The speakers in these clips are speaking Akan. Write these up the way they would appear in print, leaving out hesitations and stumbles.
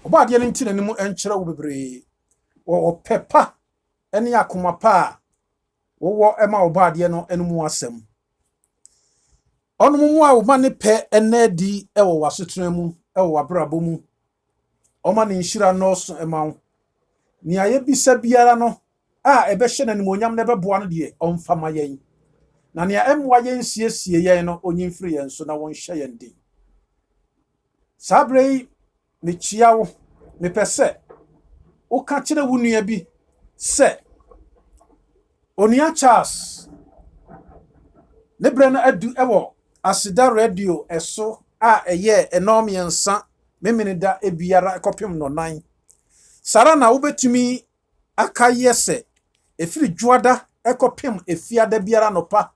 oba de ne ntine ne mu enkyere wo bebre wo pepa ene akoma pa wo ema oba de no enmu asem onu mu a wo ma ne pe ena di ewo wasetena mu ewo wabrabo mu o ma ne nhira no so ema wo ni aye bisa biara no a ebe hye na nimonyam na beboa no de omfama yen na ne emwa yen siesie yen no onyimfiri yen so na won hye yen din sabrei me chia wo me pese o ka kire wo nua bi se onia Charles ne bre na adu ewo asida radio eso a eye enom yensa memenida ebiara ekopim no nan sara na wo betumi aka yese efiri juada ekopim efiada biara no pa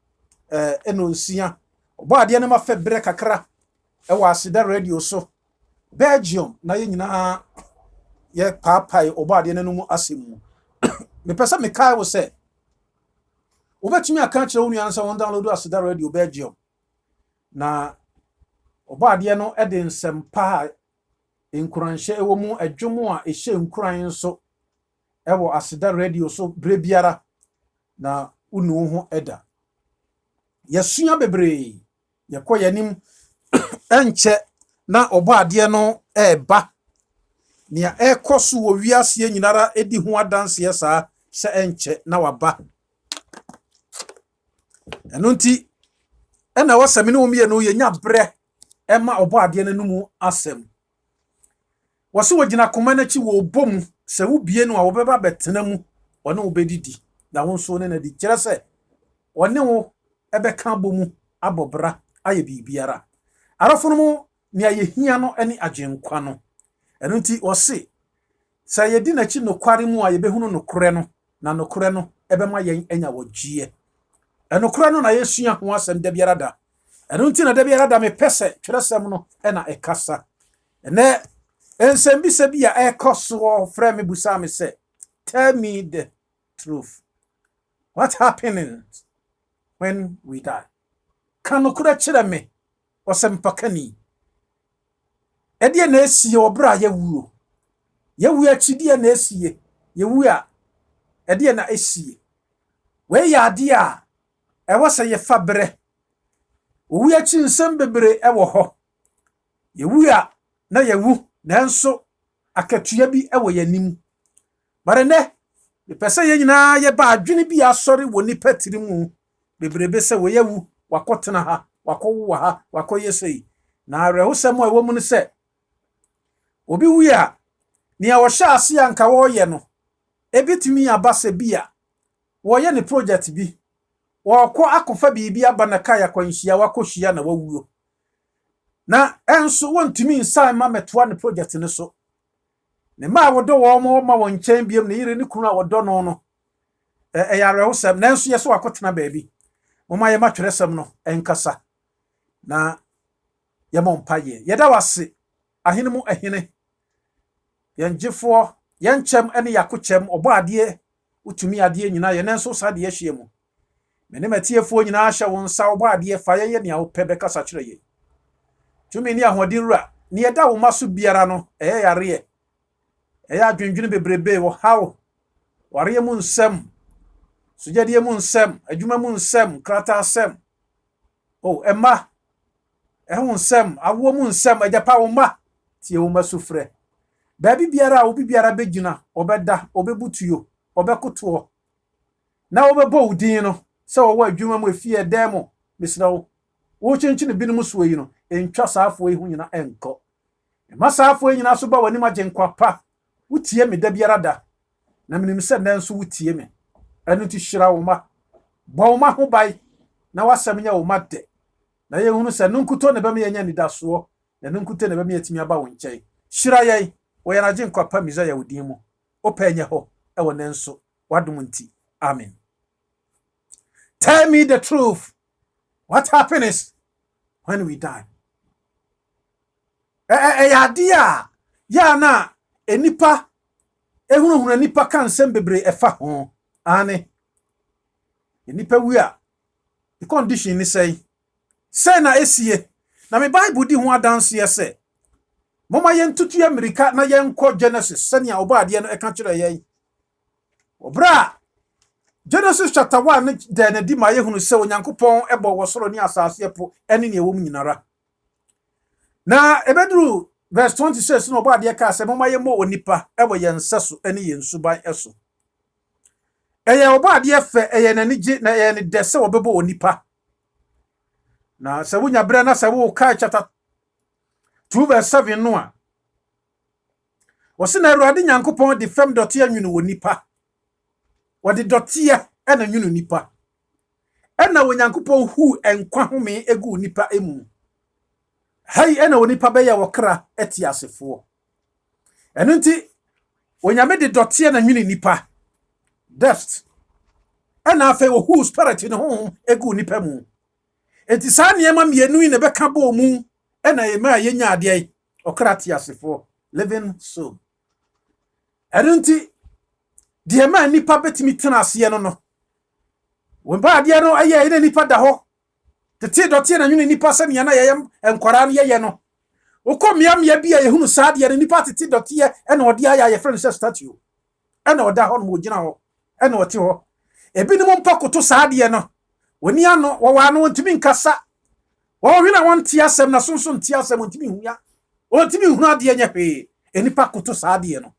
eno nsia obo ade ne ma fe bre kakra ewo asida radio so Belgium na ye nyina ye papai obo ade ne no mu asemu me pesa me kai wo se obetumi aka kire wo nua nsa won download asida radio Belgium na obo ade no ede nsempa enkuranhye ewo mu adwomo a ehye enkuran nso ewo asida radio so bre biara na unu ho eda yesua bebre yekoyanim enche na obo ade no eba nia ekoso wo wiase nyinara edi ho adanse yesa se enche na waba enunti ena wasame no mie no yenya bre ema obo ade no mu asem wose wogina koma na chi wo bom se wo bie no a wo beba betena mu one wo bedidi na wo nso ne na di kire se one wo ebeka bomu abobra aye bibiara arafo mu ne ayehia no ene agenkwa no enunti wose sa yedi na chi no kware mu a ye behunu no kore no na no kore no ebema yen enya wogie enokora no na yesua ho asem da biara da enunti na da biara da me pese tweresem no ena ekasa ene ensem bi se bia ekoso frɛ me busa me se tell me the truth, what happens when we die? Kanokura kyerɛ me osem pakani ede na esie obra yewu akidi na esie yewu a ede na esie we ya ade a ewo se ye fabre owu achi nsem bebre ewo ho yewu a na yewu nanso akatua bi ewo yanim bare ne pese ye nyina ye ba adwene bi asori woni patiri mu bebrebe se we yewu wakotena ha wakowo ha wakoyesei na arehosem a ewo mu ne se obi wu a ne a wo hya ase anka wo ye no ebitimi abase bia wo ye ne project bi wako akofa bibi aba na kaya kwanhia wakohia na wawuo na enso wontumi nsan ma metoa ne project ne so ne ma wodo wo ma won nkyɛn biem ne yire ne kunu a wodo no no yare hosem nanso yeso wakotena baabi moma ye matweresem no enkasa na ye mompaye yeda wase ahene mu ahene yenjefo yenchem ene yakochem obo ade utumi ade nyina ye nanso sa de yehye mu mene matiefo nyina ahye won sa obo ade fa ye ne a wo pebe kasa kyerɛ ye tumi ni ahodin ra ne yeda wo maso biara no yare adwendwene bebrebe wo hawo ware mu nsem sujade mu nsem adwuma mu nsem krata asem emma ehun nsem awo mu nsem ajapa wo ma tie wo masufrɛ baabi biara obi biara begina obeda obebutuyo obekoto na obebo udin no se wo adwuma mu efie demo misrawo wo chenchine binum so yi no entwa saafo yi hu nyina enko masaafo yi nyina so ba wani magenkwa pa wutie me da biara da na menim se nanso wutie me anu ti hyira wo ma bo wo ma ho bai na wasam nya wo ma de na ye hunu se nunkuto ne ba me nya nidaso na nunkuto ne ba me yatimi aba wo nkyɛn hyira yai wo yana genkwa pa miza ya wodin mu opanya ho e wo nanso wadom nti amen. Tell me the truth, what happens when we die? Yadia ya na enipa ehunu nipa kan nsem bebre efa ho ane enipa wi a the condition ni say na esie na me bible di ho adanse ye say Mama yen tutu America na yen ko Genesis sani obade no eka kire yen. Obra Genesis chapter 1 de na di ma yehunu se Onyankopon ebo wosoro ni asase epo ene ne ewom nyinara. Na ebedru verse 26 no obade ka se mama yemo onipa ebo yenseso ene yensuban eso. Eye obade efe eye na nige na eye ne dese obebo onipa. Na se wunya bre na se wo ka chapter 2 verse 7 no a wose na Awurade Nyankopɔn de fam dɔte anwunu wɔ nipa wɔde dɔte ɛna nwunu nipa ɛna wɔ Nyankopɔn hu enkwa home egu nipa emu hai ɛna wɔ nipa bɛyɛ wɔkra ɛte asefo ɛno nti Onyame de dɔte na nwunu nipa depth ɛna afɛ wɔ hu spirit ne ho egu nipa mu enti saa nneɛma mienu ne bɛka bɔ mu ɛna yema yenya ade ɔkra te asefo living soul ɛno nti de ma nipa betimi tena ase no womba ade no aye ina nipa da hɔ tete dɔte na nwene nipa sɛ ne na yɛ enkwara no yɛ no wokomia bia yehunu saa de nipa tete dɔte ɛna ɔde ayɛ friend sɛ statue ɛna ɔda hɔ no mo gina hɔ ɛna ɔte hɔ ebinom mpa koto saa de no woni ano wɔwa no ntimi nkasa wɔhwena wɔnte asɛm na sonso nte asɛm ntimi huya ɔntimi hunu ade nya hwee enipa koto saa de no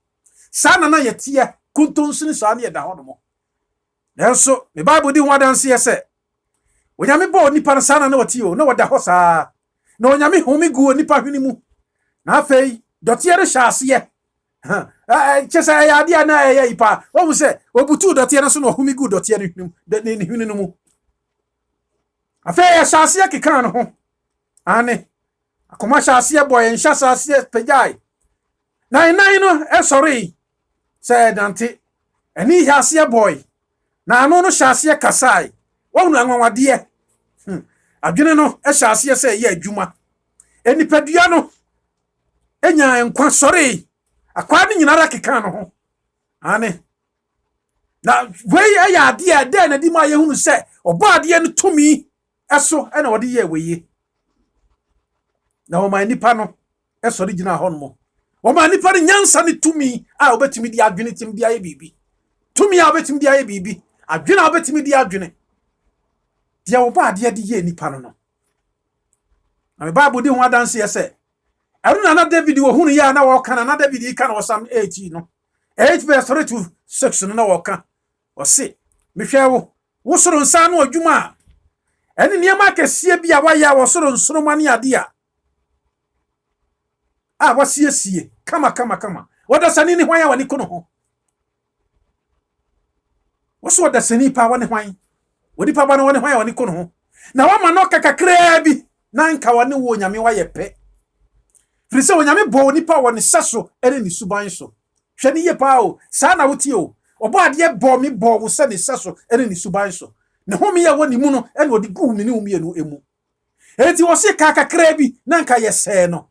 saa na yɛte kuntonsun saa ne da hɔ no mo nanso me Bible di ho adanse yɛ sɛ Onyame bɔ nipa saa na wɔte o na wɔda hɔ saa na Onyame home gu nipa hwene mu na afei dɔte re hyase yɛ kyesa ya ade na ɛyɛ ipa wɔn sɛ obutu dɔte no so na home gu dɔte ne hwene no mu afei ya hyase yɛ keka no ho ane akoma hyase yɛ bɔ yɛn hyase yɛ pejai na inan no ɛsɔre sɛ dante ani hyase boy na ano no hyase kasai wɔhunu anwanwade adwene no hyase sɛ yɛ adwuma enipadua no enya enkwa sɔre akwa ne nyinara keka no ho ane na wei ayɛ ade a de na di ma yɛhunu sɛ ɔbɔ ade no tumi ɛso ɛna wɔde yɛ weye na wɔma nipa no ɛsɔre gyina hɔ no Woma nipa ni nyansa ni tumi a obetimi di adwene tim di aye bibi. Tumi a obetimi di aye bibi. Adwene a obetimi di adwene. Dia oba ade di ye nipa no. Na me Bible di ho adanse ye se. Eru na David wo hunu ya na wo kana na David ka na Psalm 8 no. 8 verse 3 to 6 no na wo ka. O se mehwe wo soro nsa no adwuma. Ene niam akese bia wa ya wo soro nsoroma ne ade a wasiesie kama wada sani ni hwan ya wani kono ho waso wada sani pa wani hwan wodi pa ba no wani hwan ya wani kono ho na wama no kakakra bi na nka wani wo Onyame wa ye pe firi se Onyame bo nipa woni saso ene ni suban so hwe ni ye pa o sa na wotie o obo ade bo mi bo wo se ni saso ene ni suban so ne ho mi ye woni mu no ene odi gu mi ni umi enu emu enti wo se kakakra bi na nka ye se no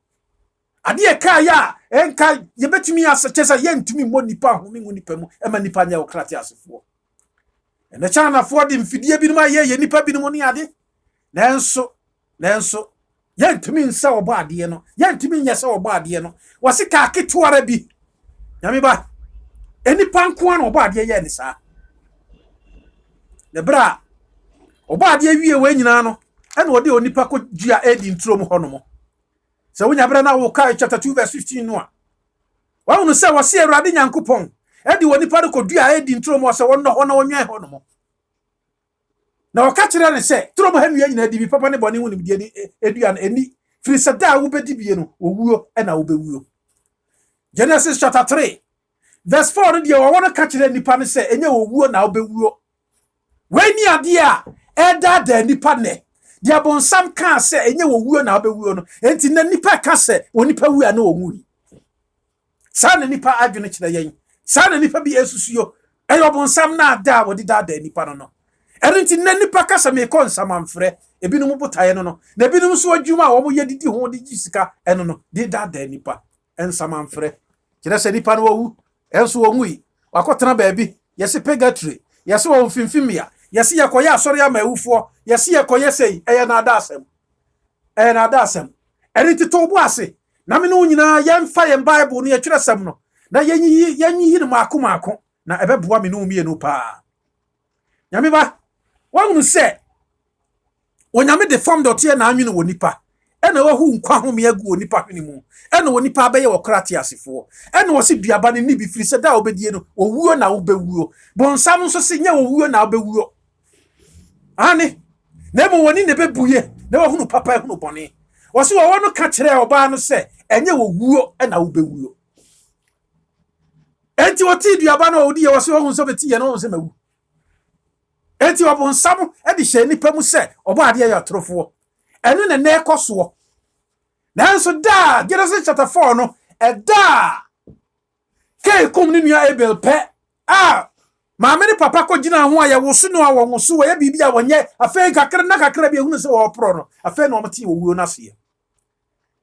ade ka ya enka yebetumi asechesa yentumi mo nipa ho mi nipa mu ema nipa nya okrate asefo ene chana fo de mfidie bi ma ye nipa bi no ni ade nanso yentumi nsa obo ade no yentumi nya se obo ade no wose ka ketuara bi nyame ba enipa nko an obo ade ye ni sa ne bra obo ade wie we nyina no ene ode onipa ko dua edi ntrom ho no mo se wonya bra na wo kai chapter 2 verse 15 no a wa unu se wo se Awurade Nyankopon edi woni pa ko dua edi ntrom wo se wo no ho na wonwan ho no mo na wo ka kire ne se trom ha nua nyina di bi papa ne bone hu nim die edua na eni firi se da wo bedi bie no owuo e na wo bewuo Genesis chapter 3 verse 4 no die wo wona ka kire nipa ne se enye owuo na wo bewuo we ni ade a da nipa ne dia bonsam ka se enye wowuo na obewuo no enti na nipa ka se onipa wu na onwui sa na nipa adwene kire yen sa na nipa bi esusuyo eyo bonsam na da wodi da nipa no enti na nipa ka se me konsam amfre ebinom botaye no na ebinom so adwuma a wo mo yedidi ho de gisika eno no de da nipa ensam amfre kire se nipa no wu enso onwui wakotena baabi yesi purgatory yesi wo mfimfimia yesi yakoya asori ya mawufo yesi yakoya sei eye na adasem ene ti tobo ase na me no nyina yemfa yem Bible no ye twerɛsɛm no na yenyi no maako na ɛbɛboa me no mie no pa nyame ba wahunu sɛ onyame de form dɔte na anwene wɔ nipa ɛna wahu nkwa home agu wɔ nipa hwene mu ɛna wɔ nipa bɛyɛ wɔ krate asefo ɛna wɔ se duaba ne bi firi sɛ da obedie no owuo na wobɛwuo bonsam nso se nya owuo na wobɛwuo ane na mo woni ne bebuye na wahunu papa ehunu bɔne wɔ se wɔ no ka kyerɛ ɔbaa no sɛ ɛnyɛ owuo ɛna wobɛwuo enti wɔte duaba no odi wɔ se wahunu sɛ beti yɛ no wɔ se mawu enti wabonsam ɛde hyɛ nipa mu sɛ ɔbɔ ade yɛ atorofo ɛno na na ɛkɔsoɔ nanso da Genesis chapter 4 no ɛda Kain kum ne nua Abel pɛ maame ne papa kɔ gyina ho a yɛwoso no a wɔnwoso wɔ yɛ biribi a wɔnyɛ afei kakra bi ehunu sɛ wɔporo no afei na ɔmte wɔwuo no aseɛ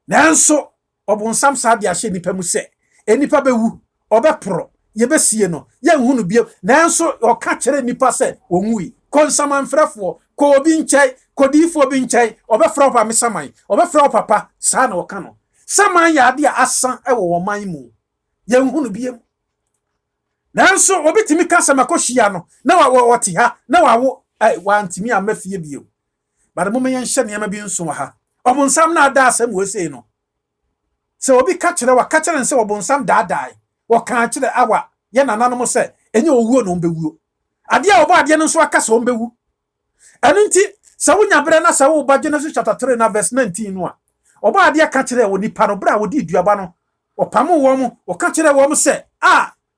nanso ɔbonsam saa de ahyɛ nipa mu sɛ enipa bɛwu ɔbɛporo yɛbɛsie no yɛnhunu bio nanso ɔka kyerɛ nipa sɛ wɔnwui konsamanfrɛfoɔ kɔ obi nkyɛn kɔdiifo obi nkyɛn ɔbɛfrɛ wo papa saman ɔbɛfrɛ wo papa saa na ɔka no saman yɛ ade a asa ɛwɔ wɔn man mu yɛnhunu bio nanso obi timi ka sɛ makɔhyia no na wɔte ha na wawo wantimi amafie bio bade mo yɛn hyɛ nneɛma bi nso wɔ ha ɔbonsam na ada asɛm wɔ sei no sɛ obi ka kyerɛ sɛ ɔbonsam daadae wɔka kyerɛ awa yɛ nananom sɛ ɛnyɛ owuo na ɔmbɛwuo ade a ɔbɔ ade no nso aka sɛ ɔmbɛwu ɛno nti sɛ wonya berɛ na sɛ woba Genesis chapter 3 na verse 19 no a ɔbɔ ade ka kyerɛ wɔ nipa no berɛ a wɔdi duaba no ɔpamo wɔ mo wɔka kyerɛ wɔ mo sɛ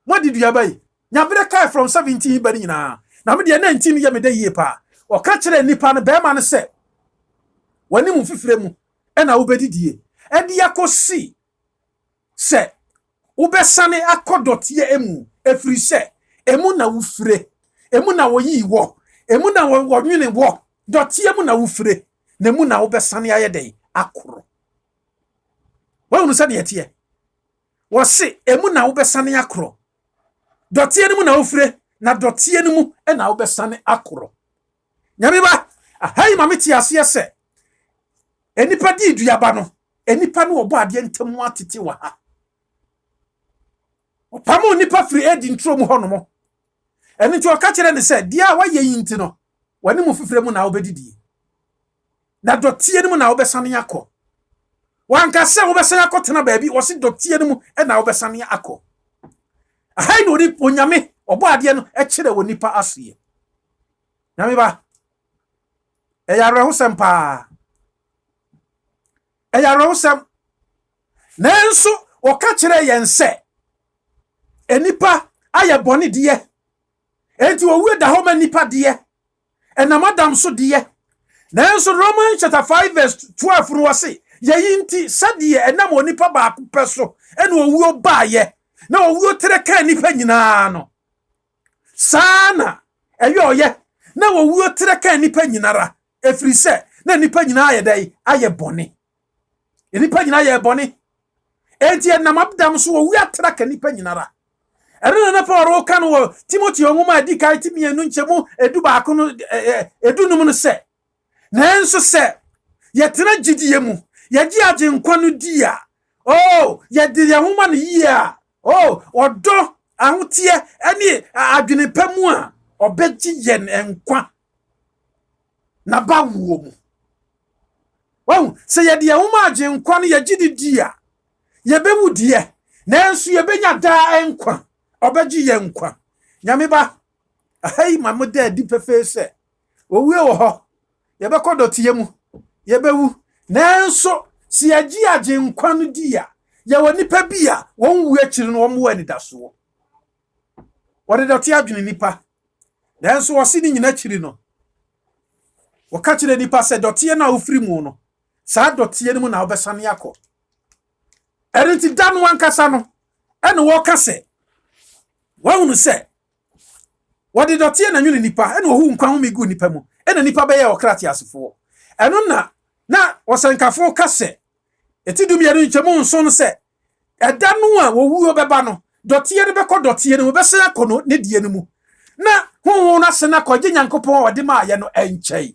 modi duaba yi nya berɛ kae from 17 ba nyinaa na me de 19 yɛ me da yie pa ɔka kyerɛ nipa no bɛrima no sɛ wani mu fifire mu ɛna wobɛdidie ɛde akɔsi sɛ wobɛsane akɔdɔteɛ emu efiri sɛ emu na wufire emu na woyi wɔ emu na wɔnwene wɔ dɔteɛ mu na wufire na emu na wobɛsane ayɛ dɛn akoro wɔhunu sɛ deɛ teɛ wɔse emu na wobɛsane akoro dɔteɛ no mu na wufire na dɔteɛ no mu ɛna wobɛsane akoro nyame ba ahai ma meti aseɛ sɛ enipa di duaba no enipa no wɔbɔ adeɛ ntam atete wɔ ha ɔpamo nipa firi edi ntro mu hɔ no mo ɛno nti ɔka kyerɛ ne sɛ deɛ a wayɛ yi nti no wani mu fifire mu na wobɛdidi na dɔteɛ no mu na wobɛsane akɔ wanka sɛ wobɛsane akɔ tena baabi wɔse dɔteɛ no mu ɛna wobɛsane akɔ ahai no onyame ɔbɔ adeɛ no ɛkyerɛ wɔ nipa aseɛ nyame ba ɛyɛ awerɛhosɛm paa ɛyɛ awerɛhosɛm nanso ɔka kyerɛ yɛn sɛ enipa ayɛ bɔne deɛ enti wɔwue da hɔ ma nipa deɛ ɛnam Adam so deɛ nanso Romans chapter 5 verse 12 no wɔse yɛyi nti sɛdeɛ ɛnam wɔ nipa baako pɛ so ɛna owuo baayɛ na owuo tere ka nipa nyinaa no saa na ɛyɛ ɔyɛ na owuo tere ka nipa nyinara efiri sɛ na nipa nyinaa ayɛ dɛn ayɛ bɔne nipa nyinaa ayɛ bɔne enti ɛnam Adam so owuo tere ka nipa nyinara ɛrena na Paul ka no wɔ Timothy nwoma adi kai timienu nkyɛmu edu baako no edu num no sɛ nanso sɛ yɛtena gidie mu yɛgye agye nkwa no di a yɛde yɛn homa no yie a ɔdɔ ahoteɛ ɛne adwene pa mu a ɔbɛgye yɛn nkwa na ba wuo mu sɛ yɛde yɛn homa agye nkwa no yɛgye di a yɛbɛwu deɛ nanso yɛbɛnya daa nkwa ɔbɛgye yɛn nkwa nyame ba ahai ma mo da di pefe sɛ owie wɔ hɔ yɛbɛkɔ dɔteɛ mu yɛbɛwu nanso si yɛgye agye nkwa no di a yɛwɔ nipa bi a wɔn wu akyiri no wɔn wɔ anidasoɔ wɔde dɔteɛ adwene nipa nanso wɔsi ne nyina akyiri no wɔka kyerɛ nipa sɛ dɔteɛ no a wofiri mu no saa dɔteɛ no mu na wobɛsane akɔ ɛno nti da no wankasa no ɛne wɔka sɛ wɔhunu sɛ wɔde dɔteɛ na nwene nipa ɛne wɔhu nkwa ho migu nipa mu ɛna nipa bɛyɛ ɔkrate asefoɔ ɛno na wɔsɛnkafo ka sɛ eti dumienu nkyɛmu nso no sɛ ɛda no a wɔwuo bɛba no dɔteɛ no bɛkɔ dɔteɛ no bɛsɛ akɔ no ne die no mu na honhom no ase na kɔgye Nyankopɔn a ɔde ma ayɛ no ɛnkyɛe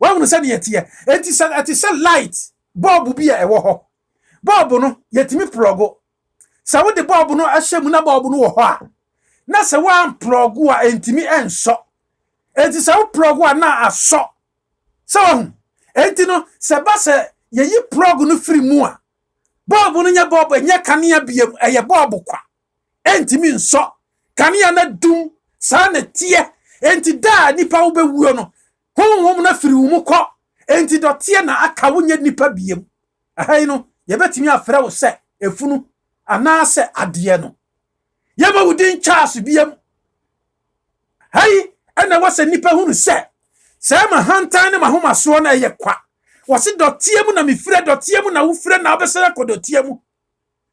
wɔhunu sɛ ne yɛteɛ eti sɛ light bulb bi a ɛwɔ hɔ Bob no yetimi plogo sa wo de bob no ahyem na bob no wo ho a na se wan plogo a entimi enso enti sa wo plogo a na aso so enti no se ba se yeyi plogo no firi mu a bob no nya bob enya kanea biem eye bob kwa entimi nso kanea na dum sa na tie enti da nipa wo bewuo no honhom na firi wo mu kɔ enti dotie na aka wo nya nipa biem ahai no yebetimi afrɛ wo sɛ efunu anaasɛ adeɛ no yeba wudin Charles biem hai ana wasa nipa hunu sɛ ma hantan ne mahoma so na ɛyɛ kwa wase dotie mu na mefrɛ dotie mu na wo frɛ na wobɛsɛ kɔ dotie mu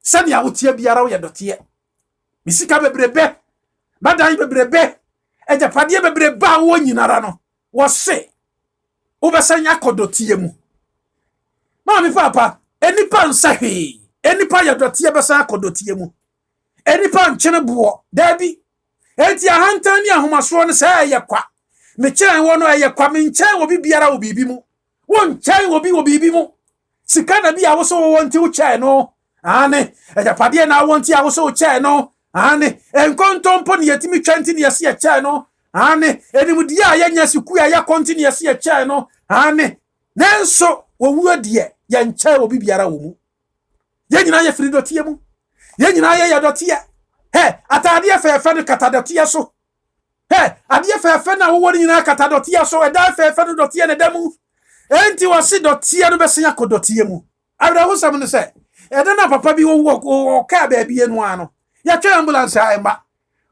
sɛ ne awotie biara wo yɛ dotie misika bebrebe badan bebrebe ejapade bebrebe a wo nyinara no wose wobɛsɛ nya kɔ dotie mu ma me papa enipa nsahe enipa ya dotie bɛsɛ akɔ dotie mu enipa nkyene boɔ dabi enti ahantan ni ahomaso no sɛ ɛyɛ kwa me kyɛn wo no ɛyɛ kwa me nkyɛn wo bibiara wo bibi mu wo nkyɛn wo bibi mu sika na bi a wo so wo nti wo kyɛn no ane ejapade na wo nti a wo so wo kyɛn no ane enkontompo ne yetimi twanti ne yɛse kyɛn no ane enimudi a yɛnya siku a yɛ konti ne yɛse kyɛn no ane nanso wo wuo de yɛ nkyɛn wo bibiara wo mu yɛ nyina yɛ firi dotie mu yɛ nyina yɛ dotie atade fɛfɛ no kata dotie so adeɛ fɛfɛ na wo nyina kata dotie so ɛda fɛfɛ no dotie ne damu enti wase dotie no bɛsen akɔ dotie mu awra ho sam no sɛ ɛda na papa bi wo ka ba bi enu ano ya twa ambulance a emba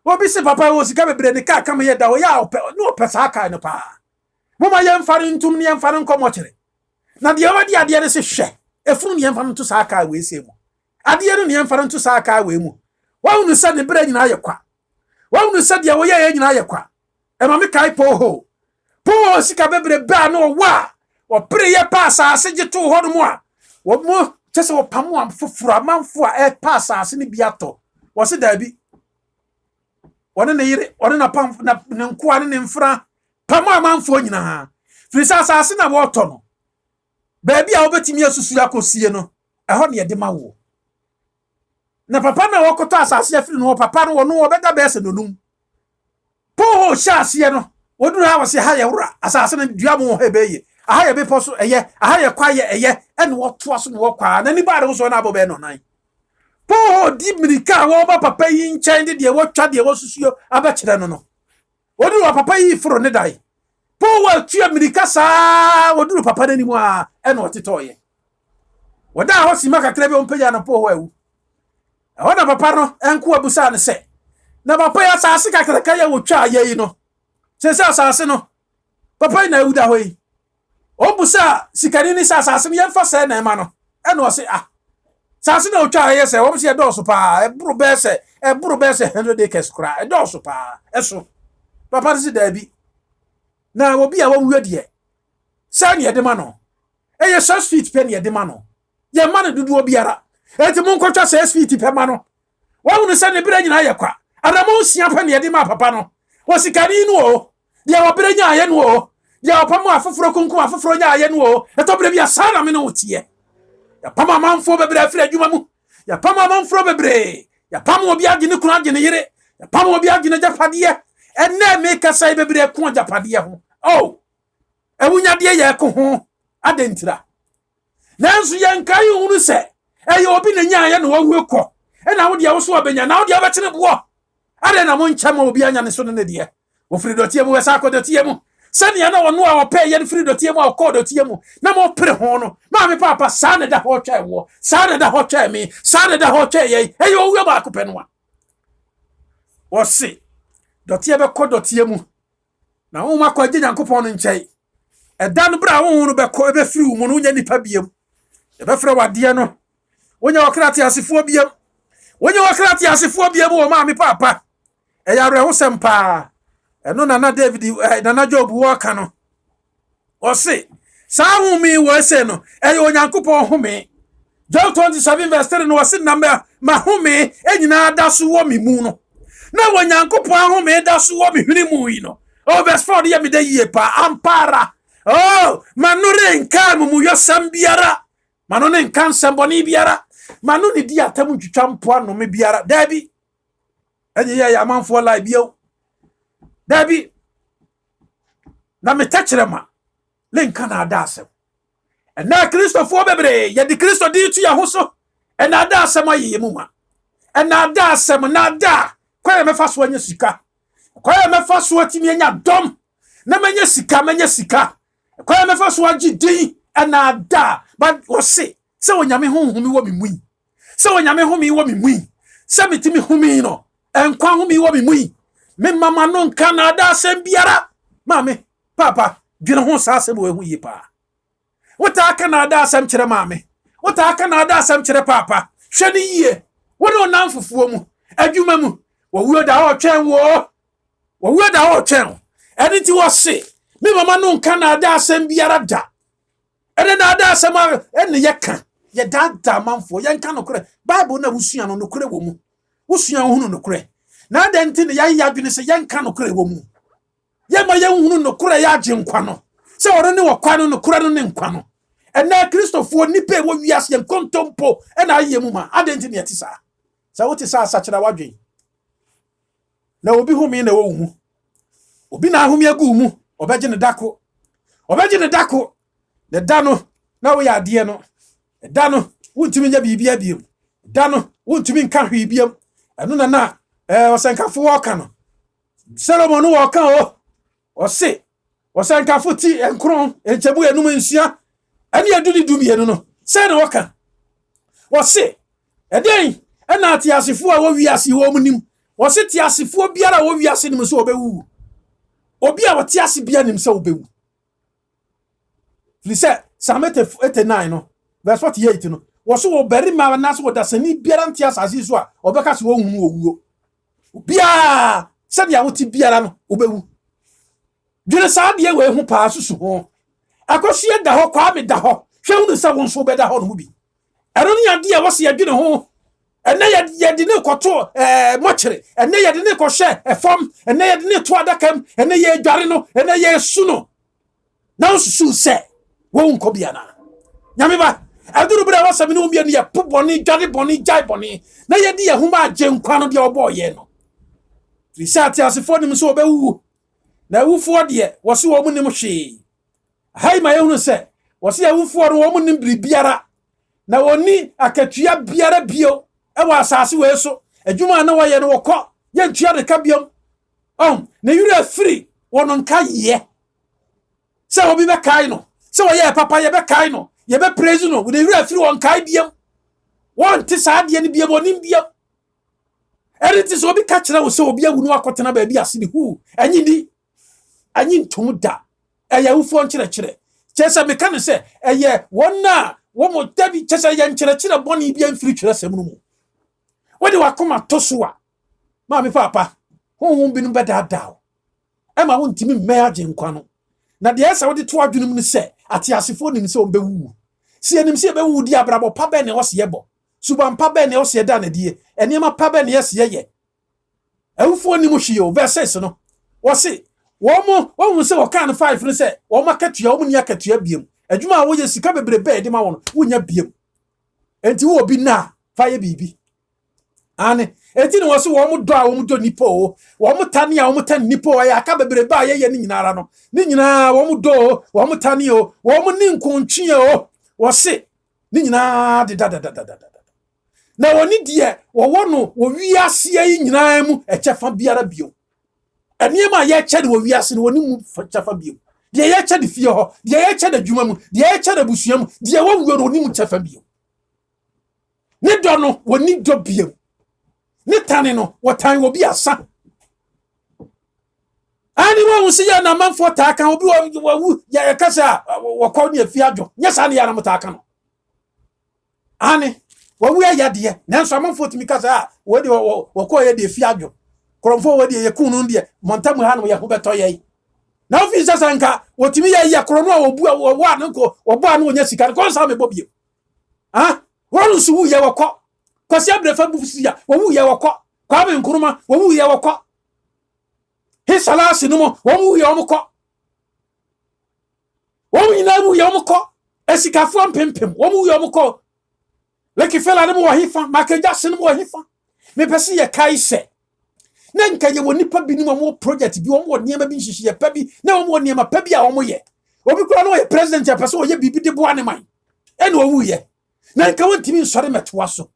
obi se papa wo sika bebre ne ka kam yɛ da wo ya no pesa ka no pa moma yɛ mfare ntum ne mfare nkɔmɔ kyere na de wadi ade ne se hwɛ efunu ne mfare ntu saa ka we se mu ade no ne mfare ntu saa ka we mu wa hunu sɛ ne bra nyina yɛ kwa wa hunu sɛ de wo yɛ nyina yɛ kwa e ma me kai po sika bebre ba no wa wo pre yɛ pa asase gye to ho no mu a wo mo kyese wo pam am foforo amanfo a e pa asase ne bi atɔ wo se dabi wone ne yire wone na pam na nkoa ne mfra pam amanfo nyina ha firi sa asase na wo tɔ no ba bi a wo betimi asusu akosie no ɛhɔ ne yɛ de ma wo na papa na wo kɔtɔ asase afiri no papa no wo no bɛda bɛse nonum po hya ase no woduru ha wo se ha yɛ wura asase no dua mo ho ebeye aha yɛ bepɔ so ɛyɛ aha yɛ kwa yɛ ɛyɛ ɛne wɔtoa so ne wɔkwa na ni ba de so na abɔ bɛ no nan po di mirika wo ba papa yi nkyɛn de wɔtwa de wɔsusuo abɛkyerɛ no woduru wa papa yi foro ne dai po wa tua mirika saa woduru papa n'ani mu a ɛne wɔtetɔɔyɛ wɔda hɔ sima kakra bi ɔmpagya na po wa awu ɛhɔ na papa no ɛnko abusa ne sɛ na papa ya asase kakra ka yɛ wɔtwa ayɛ yi no sɛ asase no papa yi na awu da hɔ yi obusa sikari ni asase no yɛmfa sɛ na ɛma no ɛne ɔse asase na otwa ayɛ sɛ wɔm sɛ ɛdɔɔso paa ɛboro bɛɛ sɛ 100 acres kora ɛdɔɔso paa ɛso papa no se daabi na obi a wɔwuo deɛ sɛ ne yɛde ma no ɛyɛ 6 feet pɛ ne yɛde ma no yɛma no dodoɔ biara ɛnti monkɔtwa 6 feet pɛ ma no wɔhunu sɛ ne berɛ nyinaa yɛ kwa adamɔ 6 pɛ ne yɛde ma papa no wɔ sikari no o deɛ wɔberɛ nya ayɛ no o deɛ wɔpam afoforo kunkum afoforo nya ayɛ no o ɛtɔberɛ bi asa na me no woteɛ ya pam amanfo bebre afira adwuma mu ya pam amanfo bebre ya pam obi agene kunu agene yire ya pam obi agene japade enne me kasa bebre ko japade ho ewunya de ye ko ho adentira nanso yankai hunu se eye obi na nya ye no wawu ko na wo de wo so obenya na wo de abetene bo ade na mo nkyama obi anya ne so ne de wo firi dotie mu wesa ko dotie mu sani na wono a opɛ yɛ firi dotie mu a kɔ dotie mu na mo pere ho no ma me papa saa ne da ho twɛ wo saa ne da ho twɛ me saa ne da ho twɛ yɛ ɛyɛ owu ba ko pɛ no a wo se dotie bɛ kɔ dotie mu na wo ma kɔ gye Nyankopɔn no nkyɛn ɛda no bra wo no bɛ kɔ bɛ firi wo mu no nya nipa biem e bɛ frɛ wade no wonya okrate asefo biem wonya okrate asefo biem wo ma me papa ɛyɛ awerɛho sɛm paa eno nana David nana Job waka no o se sa humi wo se no Onyankopɔn humi Job 27 verse 3 no wase na ma humi enyina da so wo me mu no na Onyankopɔn humi da so wo me hwene mu yi no verse 4 de me da yie pa ampara manore nka mu yosam biara manone nka nsamboni biara manu ni di atam twitwa mpoa no me biara dabi enye ya amanfo lai bio dabi na metachirema lenka na adasem ena Kristofo bebre ye di Kristo di tu ya hoso ena adasem ayemu ma ena adasem na da kwa me fa so anya sika kwa me fa so atimi anya dom na manya sika kwa me fa so agi din ena da but wose se onyame honhumi wo mimui se onyame homi wo mimui se mitimi homi no enkwa homi wo mimui me mama no nka na adasem biara mame papa dwene ho saase bo ehu yipa wota aka na adasem kire mame wota aka na adasem kire papa hwe ni yie wona onamfufuo mu adwuma mu wo da ho twen wo da ho twen eni ti wo se me mama no nka na adasem biara da ene na adasem ene yeka ye dada manfo ye nka no kure bible na wusua no kure wo mu wusua hunu no kure na adenti ne ya dwene se ye nka no kure wo mu yema ye hunu no kure ya agye nkwa no se wore ne wakwa no kure no ne nkwa no ena Kristofo nipa wo wiase ye kontompo ena ayemu ma adenti ne yetisa sa wote sa asachira wadwen na obi humi na wo mu obi na ahumi agu mu obeje ne dako ne dano na wo ya ade no dano wontumi nya bibia biem dano wontumi nka hwibiem eno na osankafo woka no Solomon woka o se osankafo ti enkron enchebu enum nsia ene adudi dumienu no se na woka wo se eden ena atiasefo a wo wiase wo munim wo se tiasefo biara wo wiase nim so obewu obi a wote ase bia nim se obewu Lise Psalm 89 no verse 48 no wo so wo beri ma na so dasani biara ntiasa ase so a obeka so wo hunu owuo bia se dia wote biara no obewu dwene sa de we hu pa susu ho akosie da ho kwa me da ho hwe hu se won so be da ho no bi ero ne ade a wo se yadwene ho ene yede ne koto mochire ene yede ne kohye efom ene yede ne to adakam ene ye dware no ene ye su no na susu se wo nko bia na nyame ba aduru bra wo sami no bia ne ye poboni dware boni jai boni na yede ye huma agye nkwa no bia obo ye no risati asefo nim so obewu na wufo de wo se wo mu nim hwe hai ma ye hunu se wo se wufo ro wo mu nim bibiara na woni akatua biara bio ewa asase we so adwuma na waye no wokọ ye ntua de ka biom na yura free wono nka ye se obi be kai no se waye papa ye be kai no ye be praise no we yura free won kai biom won ti sa de ne biom onim biom eriti so obi ka kire wo se obi awu no akotena ba bi ase ni hu anyi ntom da eye ufo nkire chese me kan se eye wona wo mo tabi chese ye nkire boni bia mfiri kire sem no mu wodi wakoma tosoa ma me papa honhom binu beda daw e ma wontimi me agye nkwa no na de esa wodi to adwunum ni se atiasefo nim se ombewu si enim se bewu di abrabo pa be ne wose yebo suban pa be ne wose yeda na die enema pa be ne yese ye ewufo nim hwie verses no wose wo se wokan 5 no se wo makatua wo ni akatua biem adwuma wo ye sika bebrebe de ma wo no wonya biem enti wo obi na fa ye bibi ane enti no wose wo mu do a wo mu do nipo wo mu tane a wo mu tane nipo ya aka bebrebe a ye ni nyinara no ni nyina wo mu do wo mu tane o wo mu ni nkontwe o wose ni nyina de da na woni die wo no wo wiase yi nyina mu echefa biara bio eniema ye che de wo wiase no woni mu chefa bio de ye che de fie ho de ye che de dwuma mu de ye che de busua mu de wo wuo no woni mu chefa bio ni do no woni do bio ni tane no wotan wo bi asa ani wo se ya na manfo ta kan obi wo ya kasa wo kwa ni afia adwo nyesa ne ya na mutaka no ani wo wu ya de nanso manfo timi kasa wo de wo kwa ya de afia adwo kromfo wo de ye kunu de montamu ha no ya ho beto ye na ofi sasa nka wo timi ya krono a wo bu wo anko wo bo anu onya sika ko nsa me bobie wo nsu wu ya wo kwa kwasi abrefa bufusia wo wu ye wokọ kwa be nkuruma wo wu ye wokọ he salasi no mo wo wu ye omkọ wo wu ina wu ye omkọ esikafo mpempem wo wu ye omkọ Lucky fella no wa hifa, Michael Jackson mo hifa. Me pese ye kai se. Na nka ye woni pa bi ni mo project bi wo niema bi nhihye ye pa bi na wo niema pa bi a wo ye. Obi kura no ye president ya pese wo ye bibi de boa ne man. E na owu ye. Na nka wontimi nsore metoa so.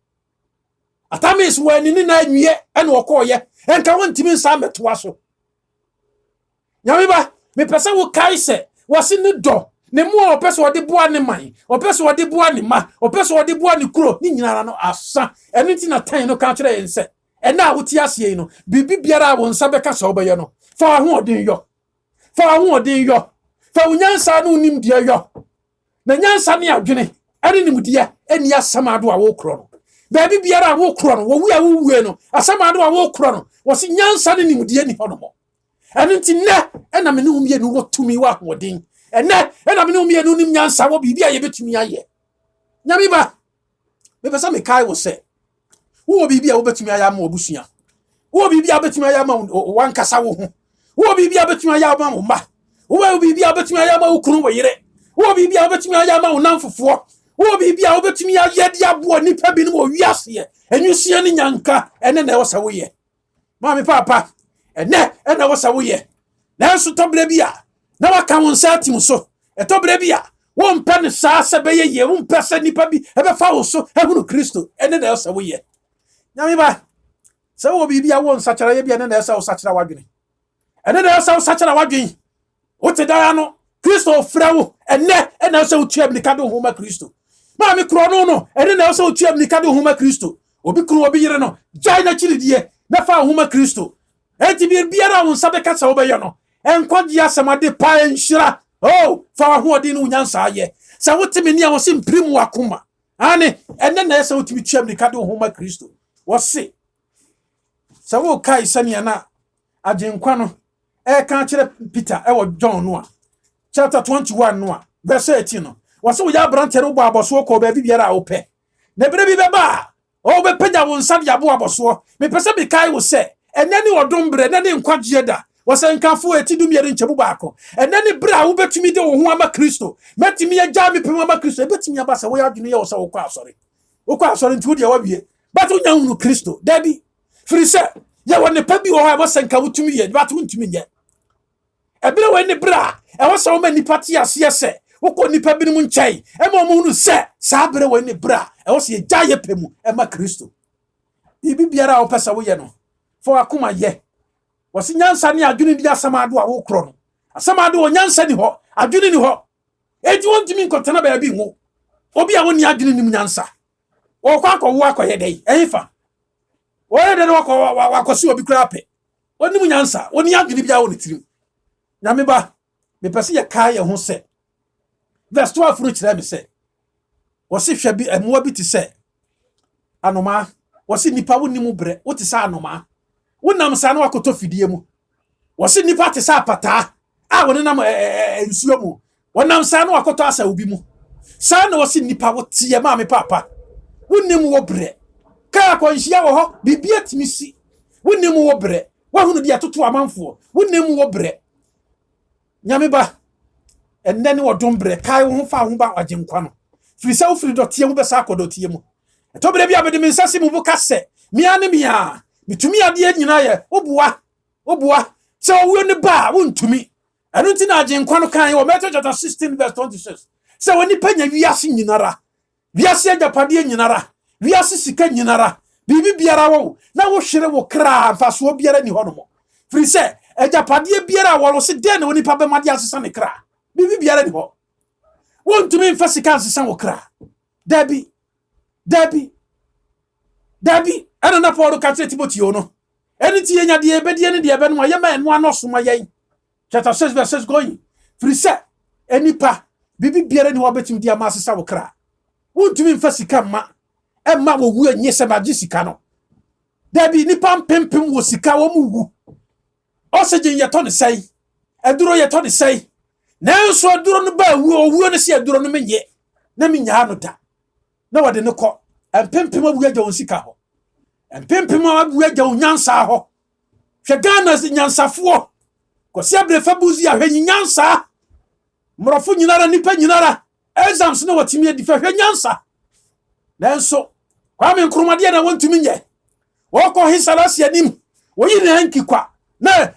Atamis wo ni na anwie e na okoye. Nka wontimi nsa metoa so. Nyame ba, me pese wo kai se, wose ne do. Ne mu a opese wo de boa ne man, opese wo de boa ne ma, opese wo de boa ne kuro, ni nyinara no asa. Eno ti na tan no ka kire yen se. Ena wuti asiye no, bibi biara wo nsa beka so obeye no. Fa ho odin yo. Fa ho odin yo. Fa unyansa no nim de yo. Na nyansa ne adwene, ene nim de eni asamado a wo kro no. Baby biara wo kro no, wo wu a wo wu no, asamado a wo kro no, wo si nyansa ne nim de ni hono mo. Eno ti ne, ena me ne umye no wo tumi wa hodin. Ene ena me ne umye no nim nyansa wo bibi a ye betumi aye. Nyame ba. Me pesa me kai wo se. Wo bibi a wo betumi aya ma obusua. Wo bibi a betumi aya ma wan kasa wo ho. Wo bibi a betumi aya ma wo ma. Wo bibi a betumi aya ma wo kunu wo yire. Wo bibi a betumi aya ma wo namfofo. Wo bibi a wo betumi aya de abo nipa bi no wo wiase. Enwusia ni nyanka ene na wo sa wo ye. Mami papa ene na wo sa wo ye. Na enso tobre bi a na waka won sa tim so. E tobre bi a wo mpa ne sa se be ye wo mpa se nipa bi e be fa wo so ehunu Kristo ene na wo sa wo ye. Nyame ba se wo bibia wo nsachara ye bia ne na esa wo sachara wadwene ene na esa wo sachara wadwen wo te da no Kristo fra wo ene na esa wo tuam nika do homa Kristo ma me kro no no ene na esa wo tuam nika do homa Kristo obi kro obi yire no jai na chiridie na fa homa Kristo enti biara wo nsabeka sa wo be ye no enkwagi asamade pa enhira oh fa ho odi no nyansa ye sa wo timi ni a wo sim primu akoma ane ene na esa wo timi tuam nika do homa Kristo wose sa wo kai sania na agenkwa no ka kire Peter wo John no a chapter 21 no a verse 18 no wose wo ya brante no bo aboso ko ba bibiara wo pe na bere bi beba o be penya wo nsa ya bo aboso me pese bi kai wo se enani odombre na ne nkwagye da wose nkafo etidum yere nchebu baako enani bra wo betumi de wo ho ama Kristo metimi ya ja me pem ama Kristo betumi aba se wo ya dwene ye wo se wo kwa asori nti wo de wa wie but unyawunu Kristo dabi frise ya wone pa bi wo ha bo senka wutumi ye but wuntumi ye ebere we ne bra e wo so ma nipa ti ase ese wo ko nipa bi mu nchai e ma mo hunu se sa bere we ne bra e wo se ye gya ye pemu e ma Kristo bibi biara wo pesa wo ye no fo akoma ye wo se nyansa ne adwene di asamado a wo kro no asamado wo nyansa ni ho adwene ni ho enti wontumi nkotena ba bi ngo obi a wo ni adwene ni mu nyansa o kwa ko wo akoye dai efa o ye de wakosi obi kura pe oni mu nyansa oni adwene bia wo ne tirim nyame ba me pese ye kai ye ho se verse 12 furu kire me se wo se hwe bi emoa bi ti se anoma wo se nipa wo ni mu bre wo ti se anoma wo nam sa na wakoto fidie mu wo se nipa ti se apata a wo ne nam nsuo mu wo nam sa na wakoto asa obi mu sa na wo se nipa wo ti ye ma me papa wonim wo bre ka kwanhia wo ho bibia timisi wonim wo bre wahunu dia toto amanfo wonim wo bre nyame ba enne ne wodom bre kai wo fa ho ba agenkwa no firi sa wo firi dotie wo be sa akodotie mu to bre bia bede mensase mu buka se mia ne mia mitumi ade nyina ye obua se wo ne ba wontumi eno nti na agenkwa no kan wo Matthew chapter 16 verse 26 se woni panya wiase nyinara wiase agapade nyinara wiase sika nyinara bibi biara wo na wo hwere wo kra faso biara ni hono mo firi se agapade biara wo se de na woni pa be made asesa ne kra bibi biara ni ho wontumi mfa sika asesa wo kra dabi ana na Paul ka tete Timoteo no eni ti yenya de ebedie ne de ebe no ye ma eno anosoma yen chapter 6 verse 6 going firi se enipa bibi biara ni ho betimi dia ma asesa wo kra wontumi mfa sika ma emma wo wu enye se magi sika no dabi nipa mpempem wo sika wo mu wu oxygen ye to ne sei eduro ye to ne sei nanso eduro no ba wu ne se eduro no menye na menya no da na wode ne ko mpempem abu agya won sika ho mpempem abu agya won nyansa ho hwe Ghana nyansafo ko se abrefa buzi ahwe nyansa mrofo nyinara nipa nyinara exams no watimi edi fa hwe nyansa nanso Kwame Nkrumah de na wontumi nye wo ko hisalasi anim wo yi ne hanki kwa na